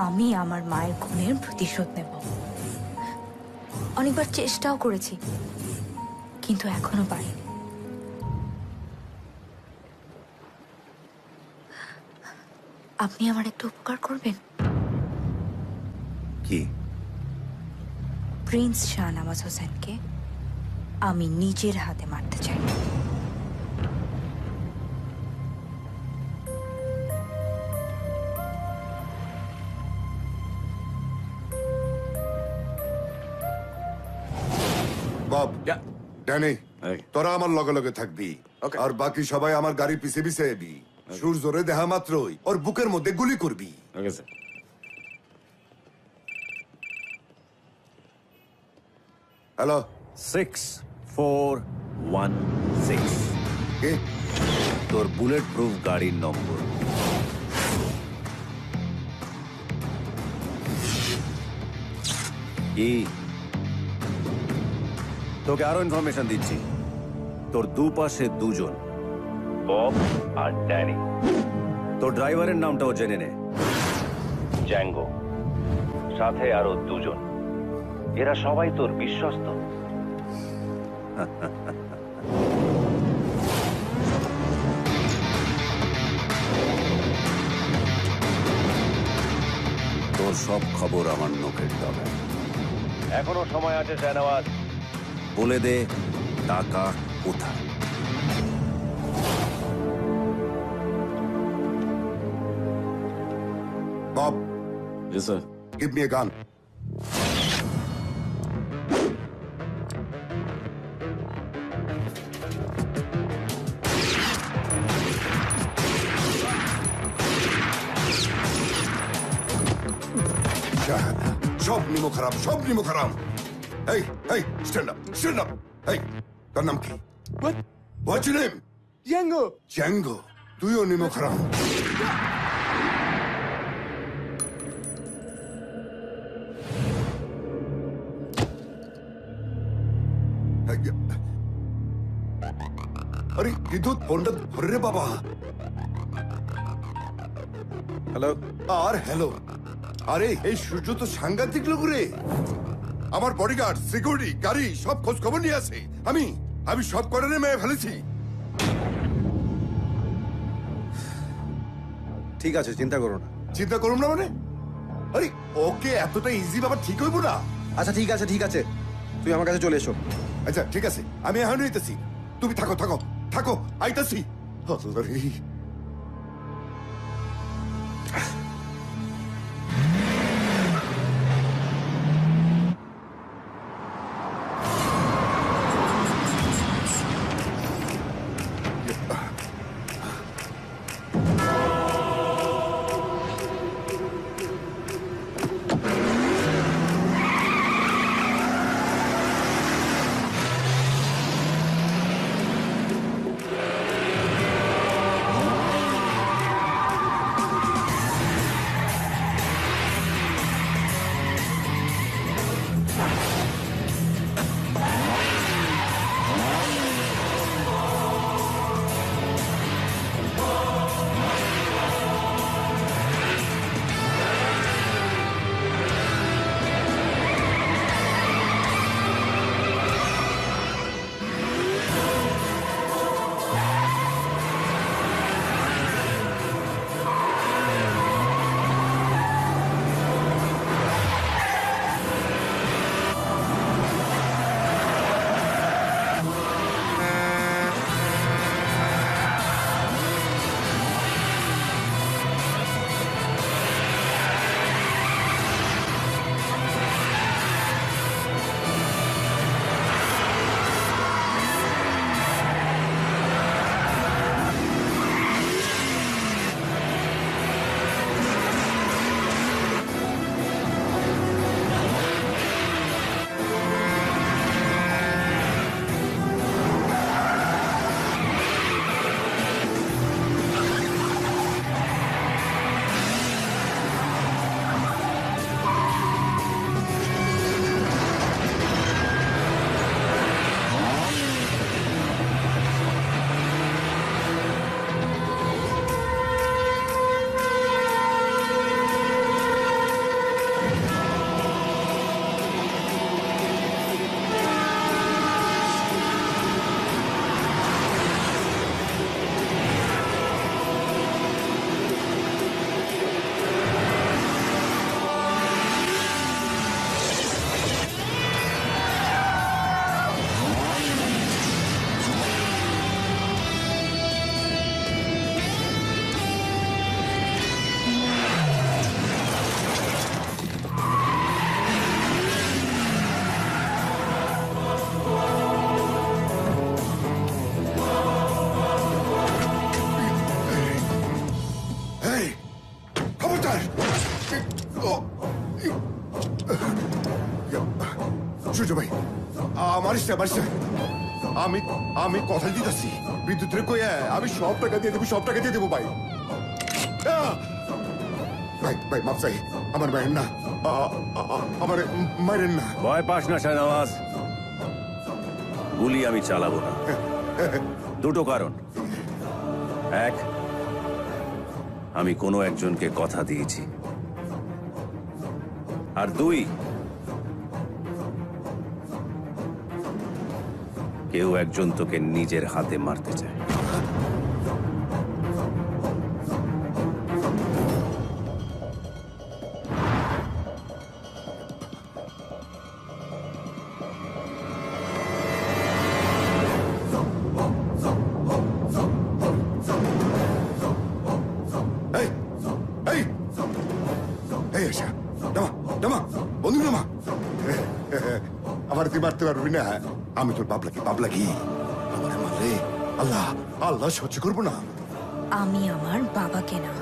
আমি আমার মায়ের খুনের প্রতিশোধ নেব। অনেকবার চেষ্টাও করেছি, কিন্তু এখনো পারিনি। আপনি আমার একটু উপকার করবেন? কি? প্রিন্স শাহনওয়াজ হোসেনকে আমি নিজের হাতে মারতে চাই। বব, ড্যানি, তোরা আমার লগে লগে থাকবি, আর বাকি সবাই আমার গাড়ি পিছে পিছে এবি। সূর্যরে দেখা মাত্রই ওর বুকের মধ্যে গুলি করবি। হ্যালো, 6416 কে? তোর বুলেট প্রুফ গাড়ির নম্বর। কি? তোকে আরো ইনফরমেশন দিচ্ছি। তোর দুপাশে দুজন, বব আর ড্যানি। তোর ড্রাইভারের নামটাও জেনে নে, জ্যাঙ্গো। সাথে আরো দুজন, এরা সবাই তোর বিশ্বস্ত। তোর সব খবর আমার নখের ডগায়। এখনো সময় আছে শাহনওয়াজ, বলে দে টাকা কোথায়। Bob, Yes, sir. give me a gun. সব নিমো খারাপ, সব নিমো খারাপ। এই, এই, stand up, stand up. এই, তোর নাম কি? What? What's your name? Django. Django. তুইও নিমো খারাপ। আরে বিদ্যুৎ ফোনটা ধরে রে বাবা। হ্যালো। আর হ্যালো। আরে এই সূর্য তো সাংঘাতিক লোক রে। আমার বডিগার্ড, সিকিউরিটি, গাড়ি সব খোঁজ খবর নিয়ে আছে। আমি সব কটারে মেরে ফেলেছি। ঠিক আছে, চিন্তা করো না। চিন্তা করুন না মানে? আরে ওকে এতটা ইজি বাবা ঠিক হইব না। আচ্ছা ঠিক আছে, ঠিক আছে, তুই আমার কাছে চলে এসো। আচ্ছা ঠিক আছে, আমি এখন আইতেছি। তুমি থাকো থাকো থাকো, আইতাছি। বারিশটা বারিশটা আমি আমি কথা দিতেছি বিদ্যুতের কইয়া আমি সব টাকা দিয়ে দেবো, সব টাকা দিয়ে দেবো ভাই। ভাই ভাই মাপ চাই, আমার মায়ের না, আমার মায়ের না। ভয় পাস না শাহনওয়াজ, গুলি আমি চালাবো না। দুটো কারণ, এক, আমি কোনো একজনকে কথা দিয়েছি, আর দুই, কেউ একজন তোকে নিজের হাতে মারতে চায়। আমার তুই মারতে পারবি না, আমি তোর বাবলাকি আমার মারলে আল্লাহ আল্লাহ সহ্য করবো না। আমি আমার বাবাকে না,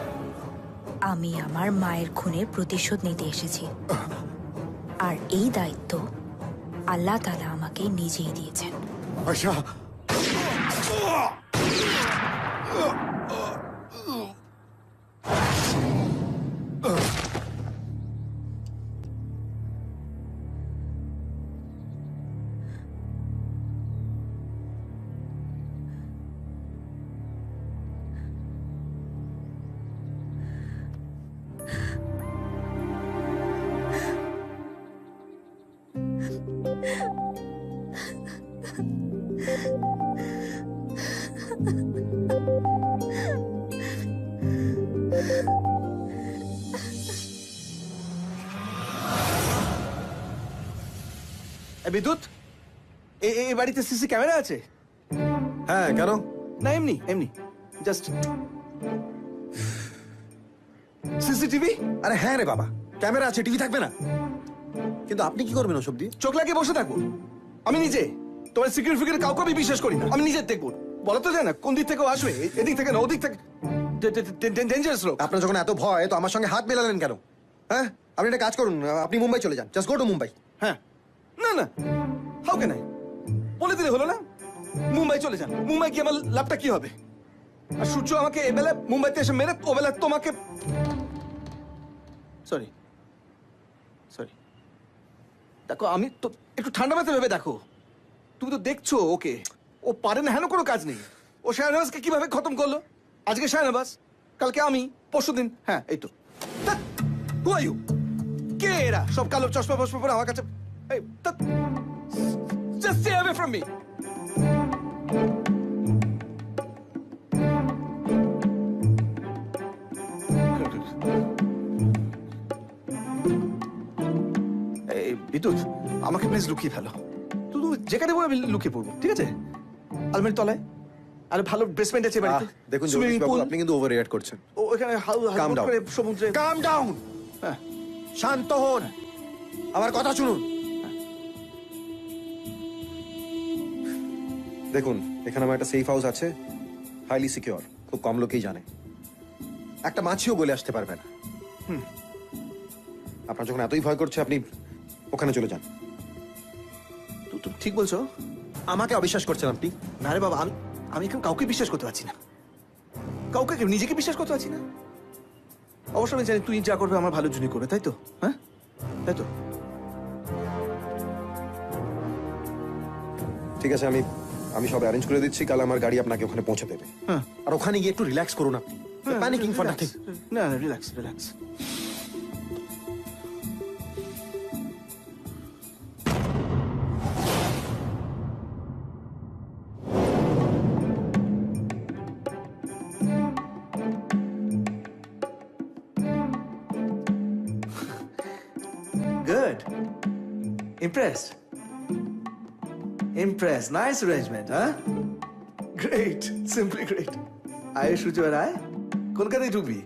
আমি আমার মায়ের খুনের প্রতিশোধ নিতে এসেছি, আর এই দায়িত্ব আল্লাহ তাআলা আমাকে নিজেই দিয়েছেন। আয়শা, বিদ্যুৎ, এই বাড়িতে সিসি ক্যামেরা আছে? হ্যাঁ, কেন? না এমনি এমনি, জাস্ট সিসিটিভি। আরে হ্যাঁ রে বাবা, ক্যামেরা আছে, টিভি থাকবে না? কিন্তু আপনি কি করবেন ওসব দিয়ে? চোখ লাগিয়ে বসে থাকবো? আমি নিজে তোমার সিকিউরিটি ফিকিউর কাউকে আমি বিশ্বাস করি না, আমি নিজে দেখবো। বলা তো যায় না কোন দিক থেকে আসবে, এদিক থেকে না ওদিক থেকে। ডেঞ্জারাস লোক। আপনার যখন এত ভয়, তো আমার সঙ্গে হাত মেলালেন কেন? হ্যাঁ, আপনি একটা কাজ করুন, আপনি মুম্বাই চলে যান, জাস্ট গো টু মুম্বাই। হ্যাঁ, না না, হাউ ক্যান আই? বলে দিলে হলো না, মুম্বাই চলে যান। মুম্বাই কি আমার লাভটা কি হবে? আর সূর্য আমাকে এবেলা মুম্বাইতে এসে মেরে ওবেলা তোমাকে, সরি সরি, দেখো আমি তো একটু ঠান্ডা মাথায় ভেবে দেখো, তুমি তো দেখছো ওকে, ও পারে না, হেন কোনো কাজ নেই। ও শাহনওয়াজকে কিভাবে খতম করলো? আজকে শাহনওয়াজ, কালকে আমি, পরশুদিন, হ্যাঁ এই তো। হু আর ইউ? কে এরা সব? কালো চশমা ফশমা পরে আমার কাছে। Just stay away from me. এই বিদ্যুৎ, আমাকে প্লিজ লুকিয়ে ফেলো। তুমি যেখানে বলো আমি লুকিয়ে পড়বো, ঠিক আছে? আলমারির তলায়। আরে ভালো বেসমেন্ট আছে বাড়িতে। দেখুন সুইমিং বাবু, পুল। আপনি কিন্তু ওভার রিঅ্যাক্ট করছেন। ও এখানে Calm down. সমুদ্রে। কাম ডাউন, শান্ত হন, আমার কথা শুনুন। দেখুন, এখানে আমার একটা সেফ হাউস আছে, হাইলি সিকিউর, খুব কম লোকেই জানে। একটা মাছিও বলে আসতে পারবে না। আপনার যখন এতই ভয় করছে, আপনি ওখানে চলে যান। তুমি ঠিক বলছো? আমাকে অবিশ্বাস করছেন আপনি? না রে বাবা, আমি এখন কাউকে বিশ্বাস করতে পারছি না, কাউকে, নিজেকে বিশ্বাস করতে পারছি না। অবশ্য আমি জানি তুই যা করবে আমার ভালোর জন্যই করবে, তাই তো? হ্যাঁ, তাই তো। ঠিক আছে, আমি সব অ্যারেঞ্জ করে দিচ্ছি, কাল আমার গাড়ি আপনাকে ওখানে পৌঁছে দেবে। আর ওখানে গিয়ে একটু রিল্যাক্স করুন আপনি। প্যানিকিং ফর নাথিং। না না, relax relax. Good. Impressed? Impressed. Nice arrangement, huh? Great. Simply great. আয় সূর্য, আয়। কলকাতায় ঢুকবি,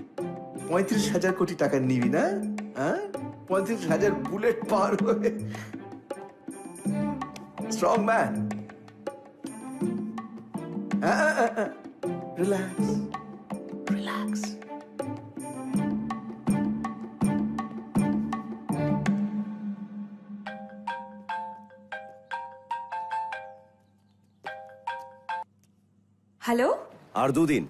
35,000 কোটি টাকা নিবি না? হ্যাঁ, 35,000 বুলেট পার হয়ে। Strong man. Relax relax. Hello আর 2 দিন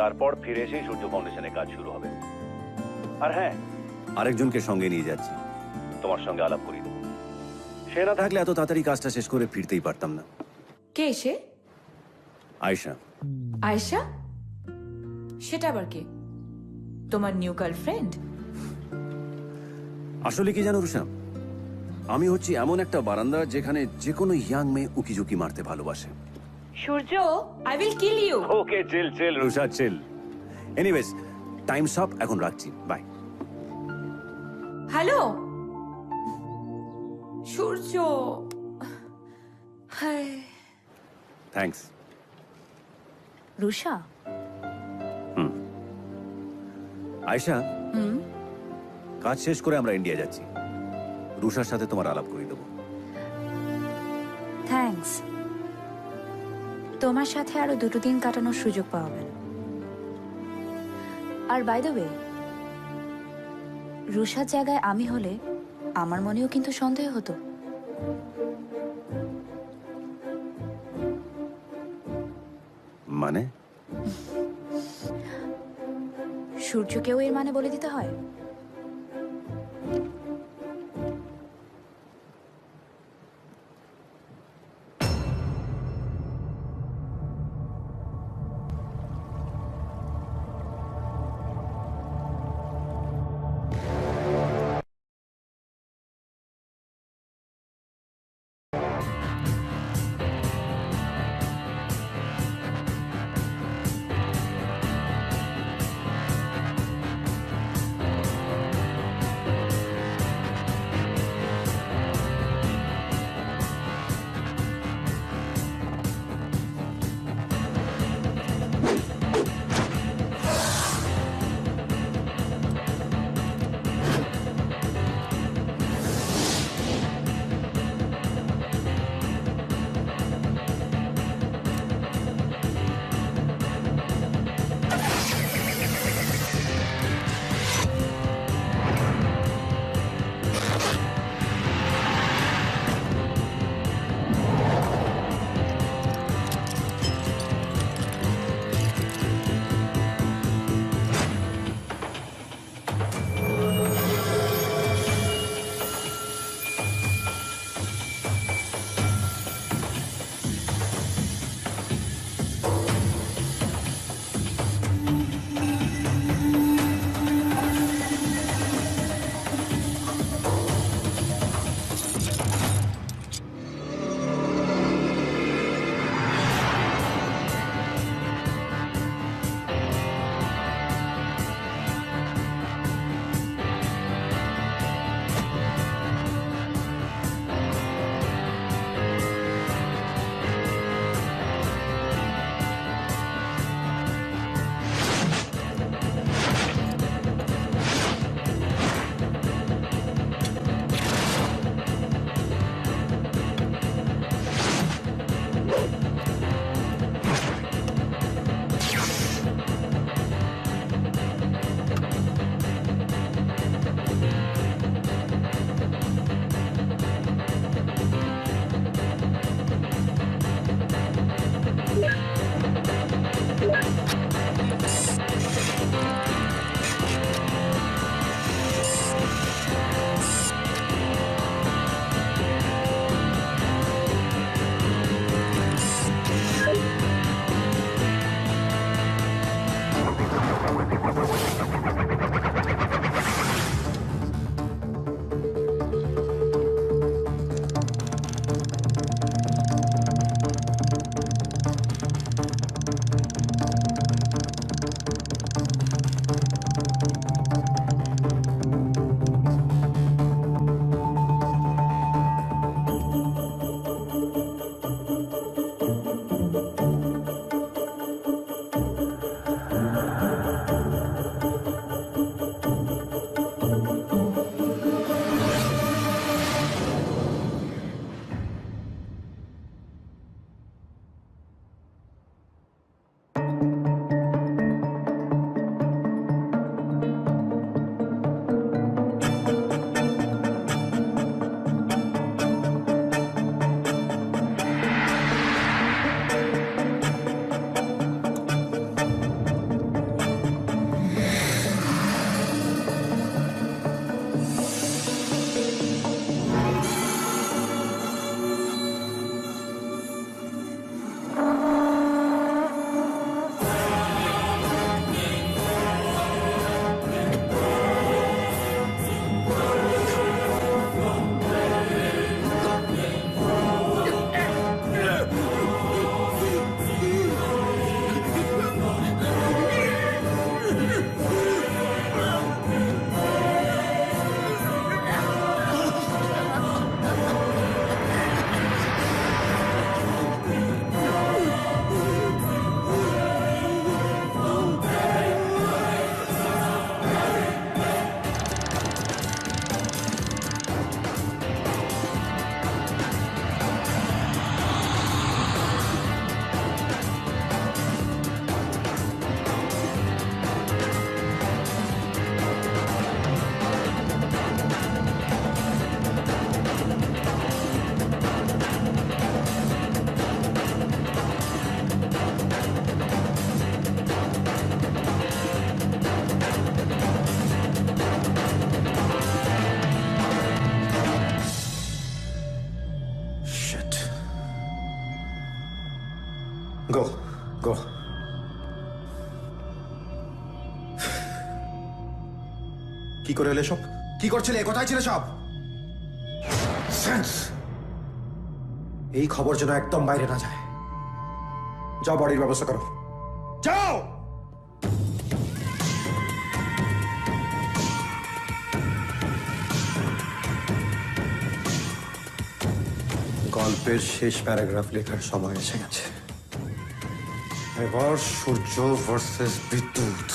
তারপর ফিরে এসে সূর্য ফাউন্ডেশনে কাজ শুরু হবে। আর হ্যাঁ, আরেকজনকে সঙ্গে নিয়ে যাচ্ছি, তোমার সঙ্গে আলাপ করি দেবো। সে না থাকলে এত তাড়াতাড়ি কাজটা শেষ করে ফিরতেই পারতাম না। কে এসে? আয়শা। আয়েশা? সেটা আবার কে? তোমার নিউ গার্লফ্রেন্ড? আসলে কি জানো রুষা, আমি হচ্ছি এমন একটা বারান্দা যেখানে যে কোনো ইয়াং মেয়ে উকিঝুঁকি মারতে ভালোবাসে। Surya, I will kill you. Okay, chill chill Rusha, chill. Anyways, time's up, এখন রাখছি, bye. Hello Surya. Hi. Thanks. Rusha. Ayesha, হুম। কাজ শেষ করে আমরা ইন্ডিয়া যাচ্ছি। রুষার সাথে তোমার আলাপ করে দেবো। থ্যাঙ্কস। তোমার সাথে আরো 2 দিন কাটানোর সুযোগ পাবেন। আর বাই দ্য ওয়ে, রুষার জায়গায় আমি হলে আমার মনেও কিন্তু সন্দেহ হতো। মানে? সূর্যকেও এর মানে বলে দিতে হয়? কি করে এলে সব? কি করছিলে? কোথায় ছিলে সব? সেন্স! এই খবর যেন একদম বাইরে না যায়। যাও, বডির ব্যবস্থা করো, যাও। গল্পের শেষ প্যারাগ্রাফ লেখার সময় এসে গেছে। এবার সূর্য ভার্সেস বিদ্যুৎ।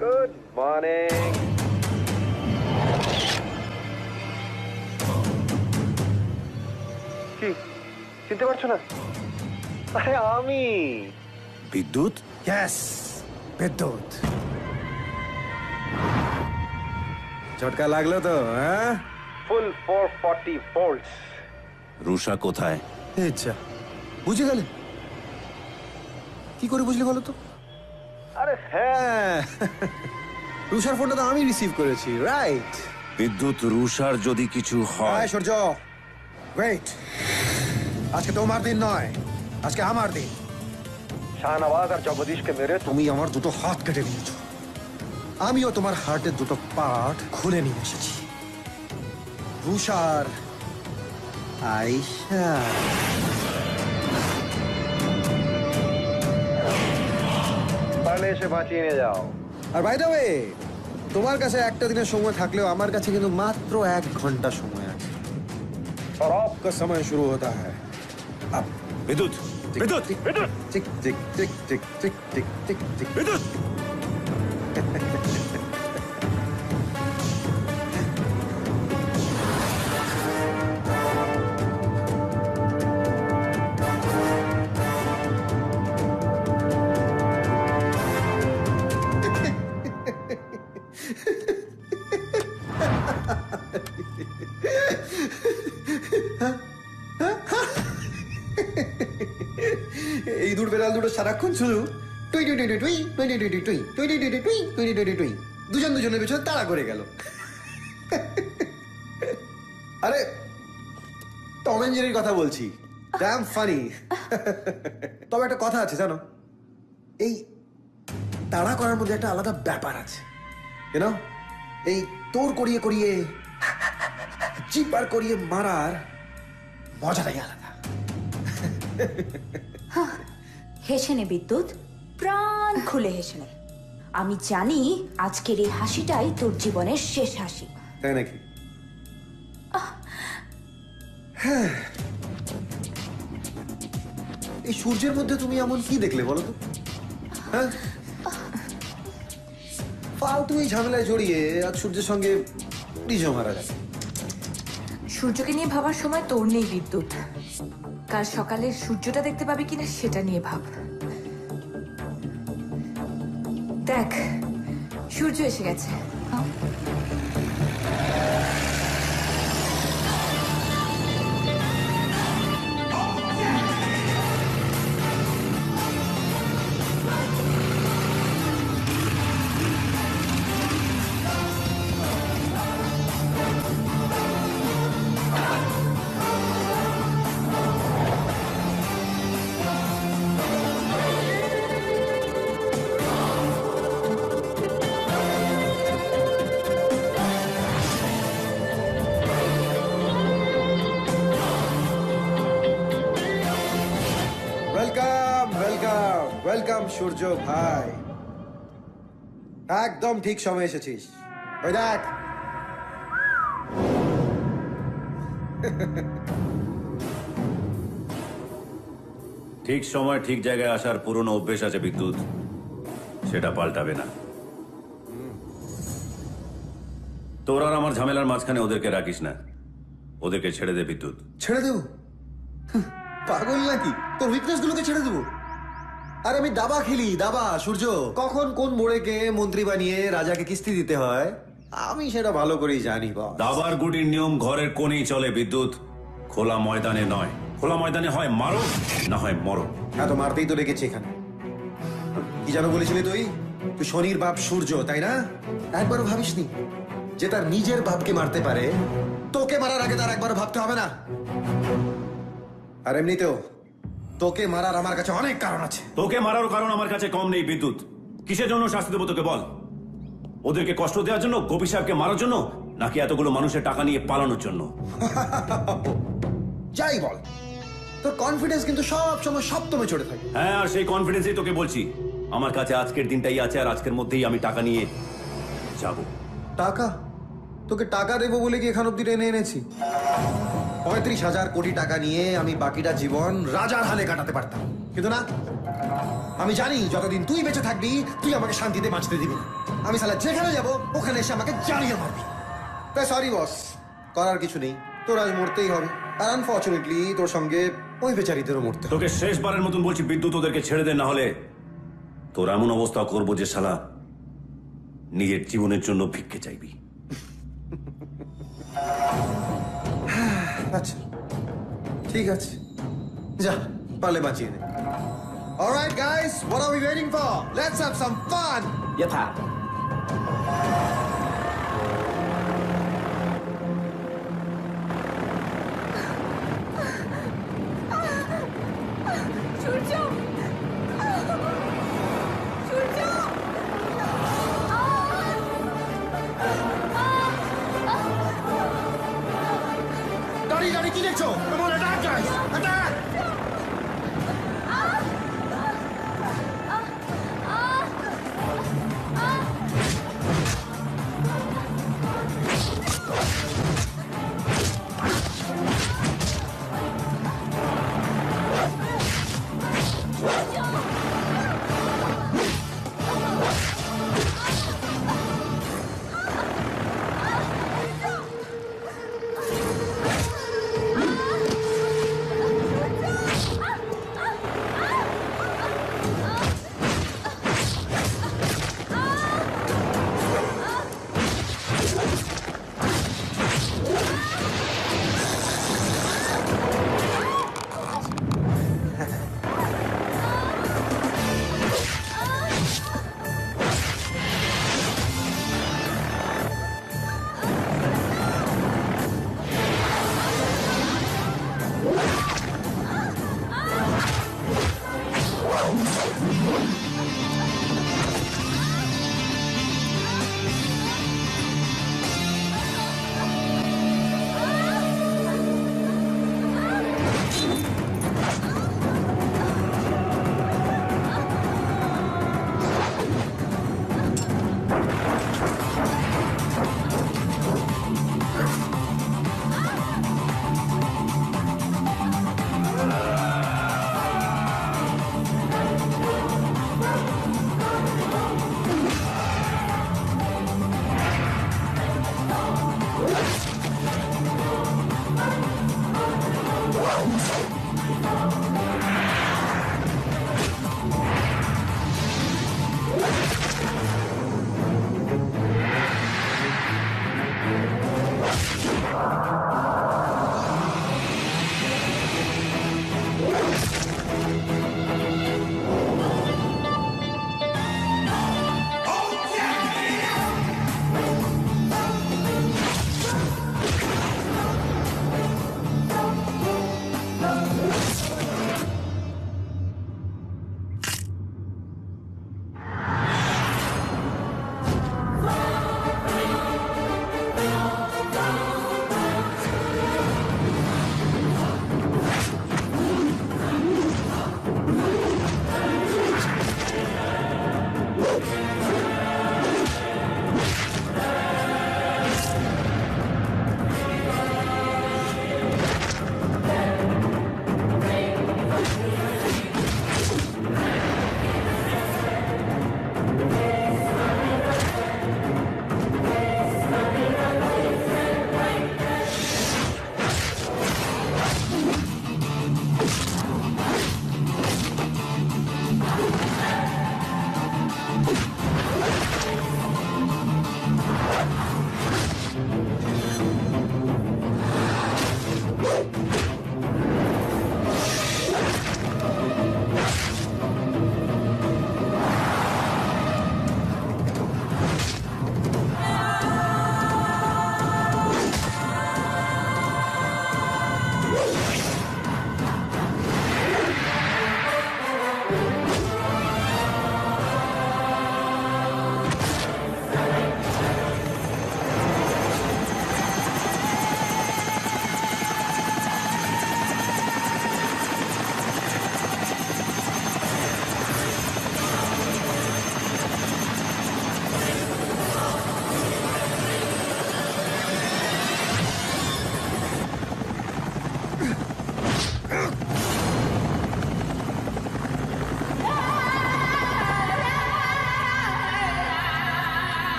Good morning. কি চিনতে পারছো না? আরে আমি বিদ্যুৎ। ইয়েস, বিদ্যুৎ। ঝটকা লাগলো তো? হ্যাঁ, ফুল 440 ভোল্টস। রুষা কোথায়? আচ্ছা, বুঝে গেলে? কি করে বুঝলে বলো তো? আরে হ্যাঁ, রুষার ফোনটা তো আমি রিসিভ করেছি, রাইট? বিদ্যুৎ, রুষার যদি কিছু হয়। সূর্য, ওয়েট। আজকে তোমার দিন নয়, আজকে আমার দিন। শাহনওয়াজ আর জগদীশকে মেরে তুমি আমার দুটো হাত কেটে নিয়েছো। আমিও তোমার হার্টের দুটো পার্ট খুলে নিয়ে এসেছি। রুষার আয়শা। পারলে এসে বাঁচিয়ে নিয়ে যাও। আর বাই দ্য ওয়ে, তোমার কাছে একটা দিনের সময় থাকলেও আমার কাছে কিন্তু মাত্র 1 ঘন্টা সময় আছে। और आपका समय शुरू होता है अब। বিদ্যুৎ, বিদ্যুৎ, বিদ্যুৎ, टिक टिक टिक टिक टिक टिक टिक टिक বিদ্যুৎ। এই দুটো বেড়াল দুটো সারাক্ষণ শুধু টুই টুই টুই টুই টুই টুই টুই টুই টুই টুই টুই টুই টুই টুই টুই টুই দুজন দুজনের পেছনে তাড়া করে গেল। আরে টম এন্ড জেরির কথা বলছি। Damn funny. তবে একটা কথা আছে জানো, এই তাড়া করার মধ্যে একটা আলাদা ব্যাপার আছে। ইউ নো, এই তোর করিয়ে করিয়ে জিপার করিয়ে মারার মজাটাই আলাদা। হেসে নে বিদ্যুৎ, প্রাণ খুলে হেসে নে। আমি জানি আজকের এই হাসিটাই তোর জীবনের শেষ হাসি। তাই নাকি? হ্যাঁ। এই সূর্যের মধ্যে তুমি এমন কি দেখলে বলো তো? হ্যাঁ, ফালতু এই ঝামেলায় জড়িয়ে আজ সূর্যের সঙ্গে নিজেও মারা যাবে। সূর্যকে নিয়ে ভাবার সময় তোর নেই বিদ্যুৎ। কাল সকালে সূর্যটা দেখতে পাবি কিনা সেটা নিয়ে ভাব। দেখ, সূর্য এসে গেছে। ওয়েলকাম ওয়েলকাম ওয়েলকাম সূর্য ভাই, একদম ঠিক সময় এসেছিস। ওই দেখ, ঠিক সময় ঠিক জায়গায় আসার পুরনো অভ্যেস আছে বিদ্যুৎ, সেটা পাল্টাবে না। তোর আর আমার ঝামেলার মাঝখানে ওদেরকে রাখিস না, ওদেরকে ছেড়ে দে বিদ্যুৎ। ছেড়ে দেবো? পাগল নাকি? তোর উইকনেস গুলোকে ছেড়ে দেবো? আর আমি দাবা খেলি, দাবা। সূর্য, কখন কোন মোড়েকে মন্ত্রী বানিয়ে রাজাকে কিস্তি দিতে হয় আমি সেটা ভালো করেই জানি। দাবার গুটির নিয়ম ঘরের কোণেই চলে বিদ্যুৎ, খোলা ময়দানে নয়। খোলা ময়দানে হয় মারো, না হয় মরো। হ্যাঁ, তো মারতেই তো রেখেছি এখানে। কি জানো বলেছিলি তুই? তুই শনির বাপ সূর্য, তাই না? একবারও ভাবিসনি যে তার নিজের বাপকে মারতে পারে? তোকে মারার আগে তার একবারও ভাবতে হবে না? আর এমনিতেও তোকে মারার আমার কাছে অনেক কারণ আছে। তোকে মারার কারণ আমার কাছে কম নেই বিদ্যুৎ। কিসের জন্য শাস্তি দেবো তোকে বল? ওদেরকে কষ্ট দেওয়ার জন্য, গোপী সাহেবকে মারার জন্য, নাকি এতগুলো মানুষের টাকা নিয়ে পালানোর জন্য? যাই বল, তোর কনফিডেন্স কিন্তু সব সময় সপ্তমে চড়ে থাকে। হ্যাঁ, আর সেই কনফিডেন্সই তোকে বলছি। আমার কাছে আজকের দিনটাই আছে, আর আজকের মধ্যেই আমি টাকা নিয়ে যাব। টাকা? তোকে টাকা দেবো বলে কি এখান অব্দি টেনে এনেছি? 35,000 কোটি টাকা নিয়ে আমি বাকিটা জীবন রাজার হালে কাটাতে পারতাম, কিন্তু না। আমি জানি যতদিন তুই বেঁচে থাকবি তুই আমাকে শান্তিতে বাঁচতে দিবি না। আমি সালা যেখানে যাব ওখানে এসে আমাকে জ্বালিয়ে মারবি। তাই সরি বস, করার কিছু নেই, তোর আজ মরতেই হবে। আর আনফর্চুনেটলি তোর সঙ্গে ওই বেচারিদেরও মরতে হবে। তোকে শেষবারের মতন বলছি বিদ্যুৎ, ওদেরকে ছেড়ে দে, না হলে তোর এমন অবস্থা করবো যে শালা নিজের জীবনের জন্য ভিক্ষে চাইবি। আচ্ছা ঠিক আছে, যা পারলে বাঁচিয়ে দে। Alright guys, what are we waiting for? Let's have some fun. यथा সূর্য, সূর্য, দাঁড়িয়ে দাঁড়িয়ে কি দেখছো? Come on, attack guys, attack!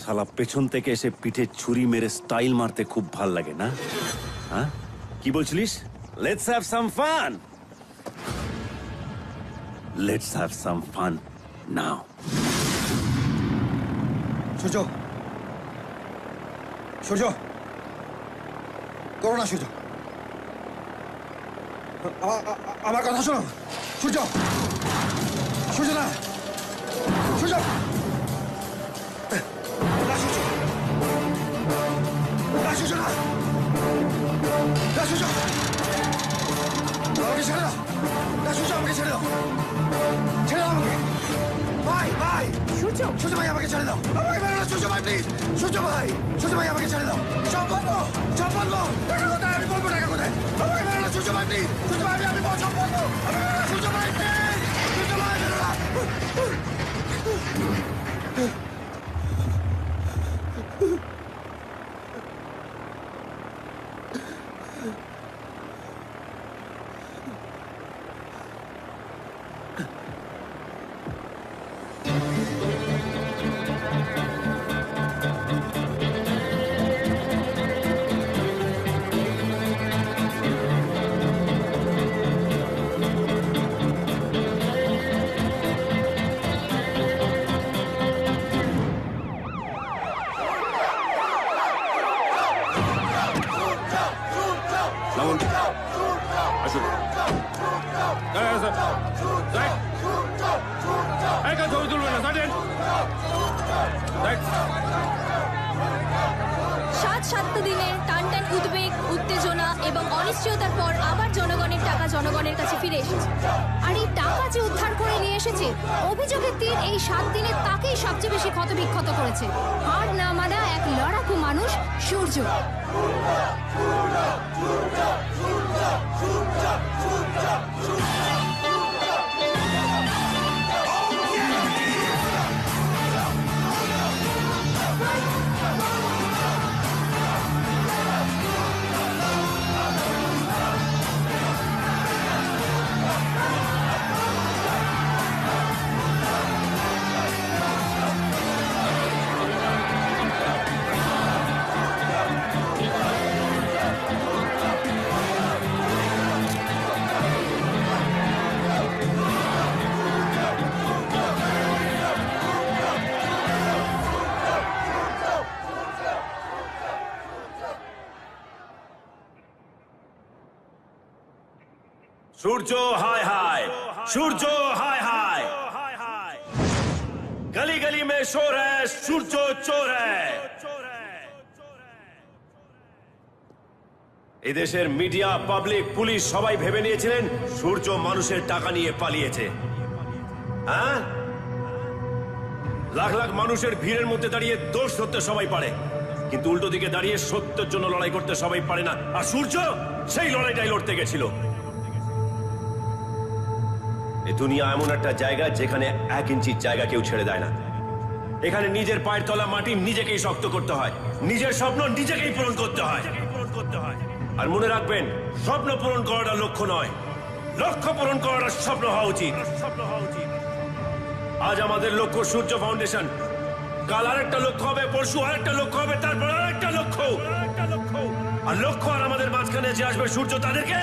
শালা পেছন থেকে এসে পিঠে ছুরি মেরে স্টাইল মারতে খুব ভাল লাগে না? হ্যাঁ, কি বলছিলিস? Let's have some fun. Let's have some fun now. Surya, Surya, করো না সূর্য, আমার কথা শোনো। সূর্য, সূর্য না, সূর্য, আমাকে ছেড়ে দাও, আমাকে ছেড়ে দাও, ছেড়ে দাও আমাকে। ভাই ভাই, সূর্য, সূর্য ভাই আমাকে ছেড়ে দাও, আমাকে বেরো না সূর্য ভাই প্লিজ। সূর্য ভাই, সূর্য ভাই আমাকে ছেড়ে দাও। সব বলবো, সব বলবো। টাকা কোথায়? আমি বলবো টাকা কোথায়। আমাকে বেরো না সূর্য ভাই প্লিজ। সূর্য ভাই আমি সব বলবো। আমাকে বেরো না সূর্য ভাই প্লিজ। সূর্য ভাই বেরো না। দিনের টানটান উদ্বেগ, উত্তেজনা এবং অনিশ্চয়তার পর আবার জনগণের টাকা জনগণের কাছে ফিরে এসেছে। আর এই টাকা যে উদ্ধার করে নিয়ে এসেছে, অভিযোগের তীর এই 7 দিনে তাকেই সবচেয়ে বেশি ক্ষতবিক্ষত করেছে। হার না মানা এক লড়াকু মানুষ সূর্য। सूरजो हाय हाय, सूरजो हाय हाय, गली गली में शोर है, सूरजो चोर है। এদেশের মিডিয়া, পাবলিক, পুলিশ সবাই ভেবে নিয়েছিলেন সূর্য মানুষের টাকা নিয়ে পালিয়েছে। হ্যাঁ, লাখ লাখ মানুষের ভিড়ের মধ্যে দাঁড়িয়ে দোষ ধরতে সবাই পারে, কিন্তু উল্টো দিকে দাঁড়িয়ে সত্যের জন্য লড়াই করতে সবাই পারে না। আর সূর্য সেই লড়াইটাই লড়তে গেছিল। এই দুনিয়া এমন একটা জায়গা যেখানে 1 ইঞ্চির জায়গা কেউ ছেড়ে দেয় না। এখানে নিজের পায়ের তলা মাটি নিজেকেই শক্ত করতে হয়, নিজের স্বপ্ন নিজেকেই পূরণ করতে হয়। আর মনে রাখবেন, স্বপ্ন পূরণ করাটা লক্ষ্য নয়, লক্ষ্য পূরণ করাটা স্বপ্ন হওয়া উচিত। আজ আমাদের লক্ষ্য সূর্য ফাউন্ডেশন, কাল আরেকটা লক্ষ্য হবে, পরশু আরেকটা লক্ষ্য হবে, তারপর আরেকটা লক্ষ্য। আর লক্ষ্য আর আমাদের মাঝখানে যে আসবে সূর্য, তাদেরকে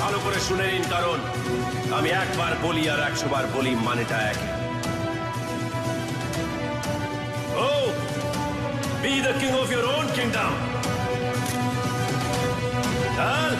ভালো করে শুনে নিন, কারণ আমি একবার বলি আর 100 বার বলি, মানেটা এক। ও be the king of your own kingdom. চল।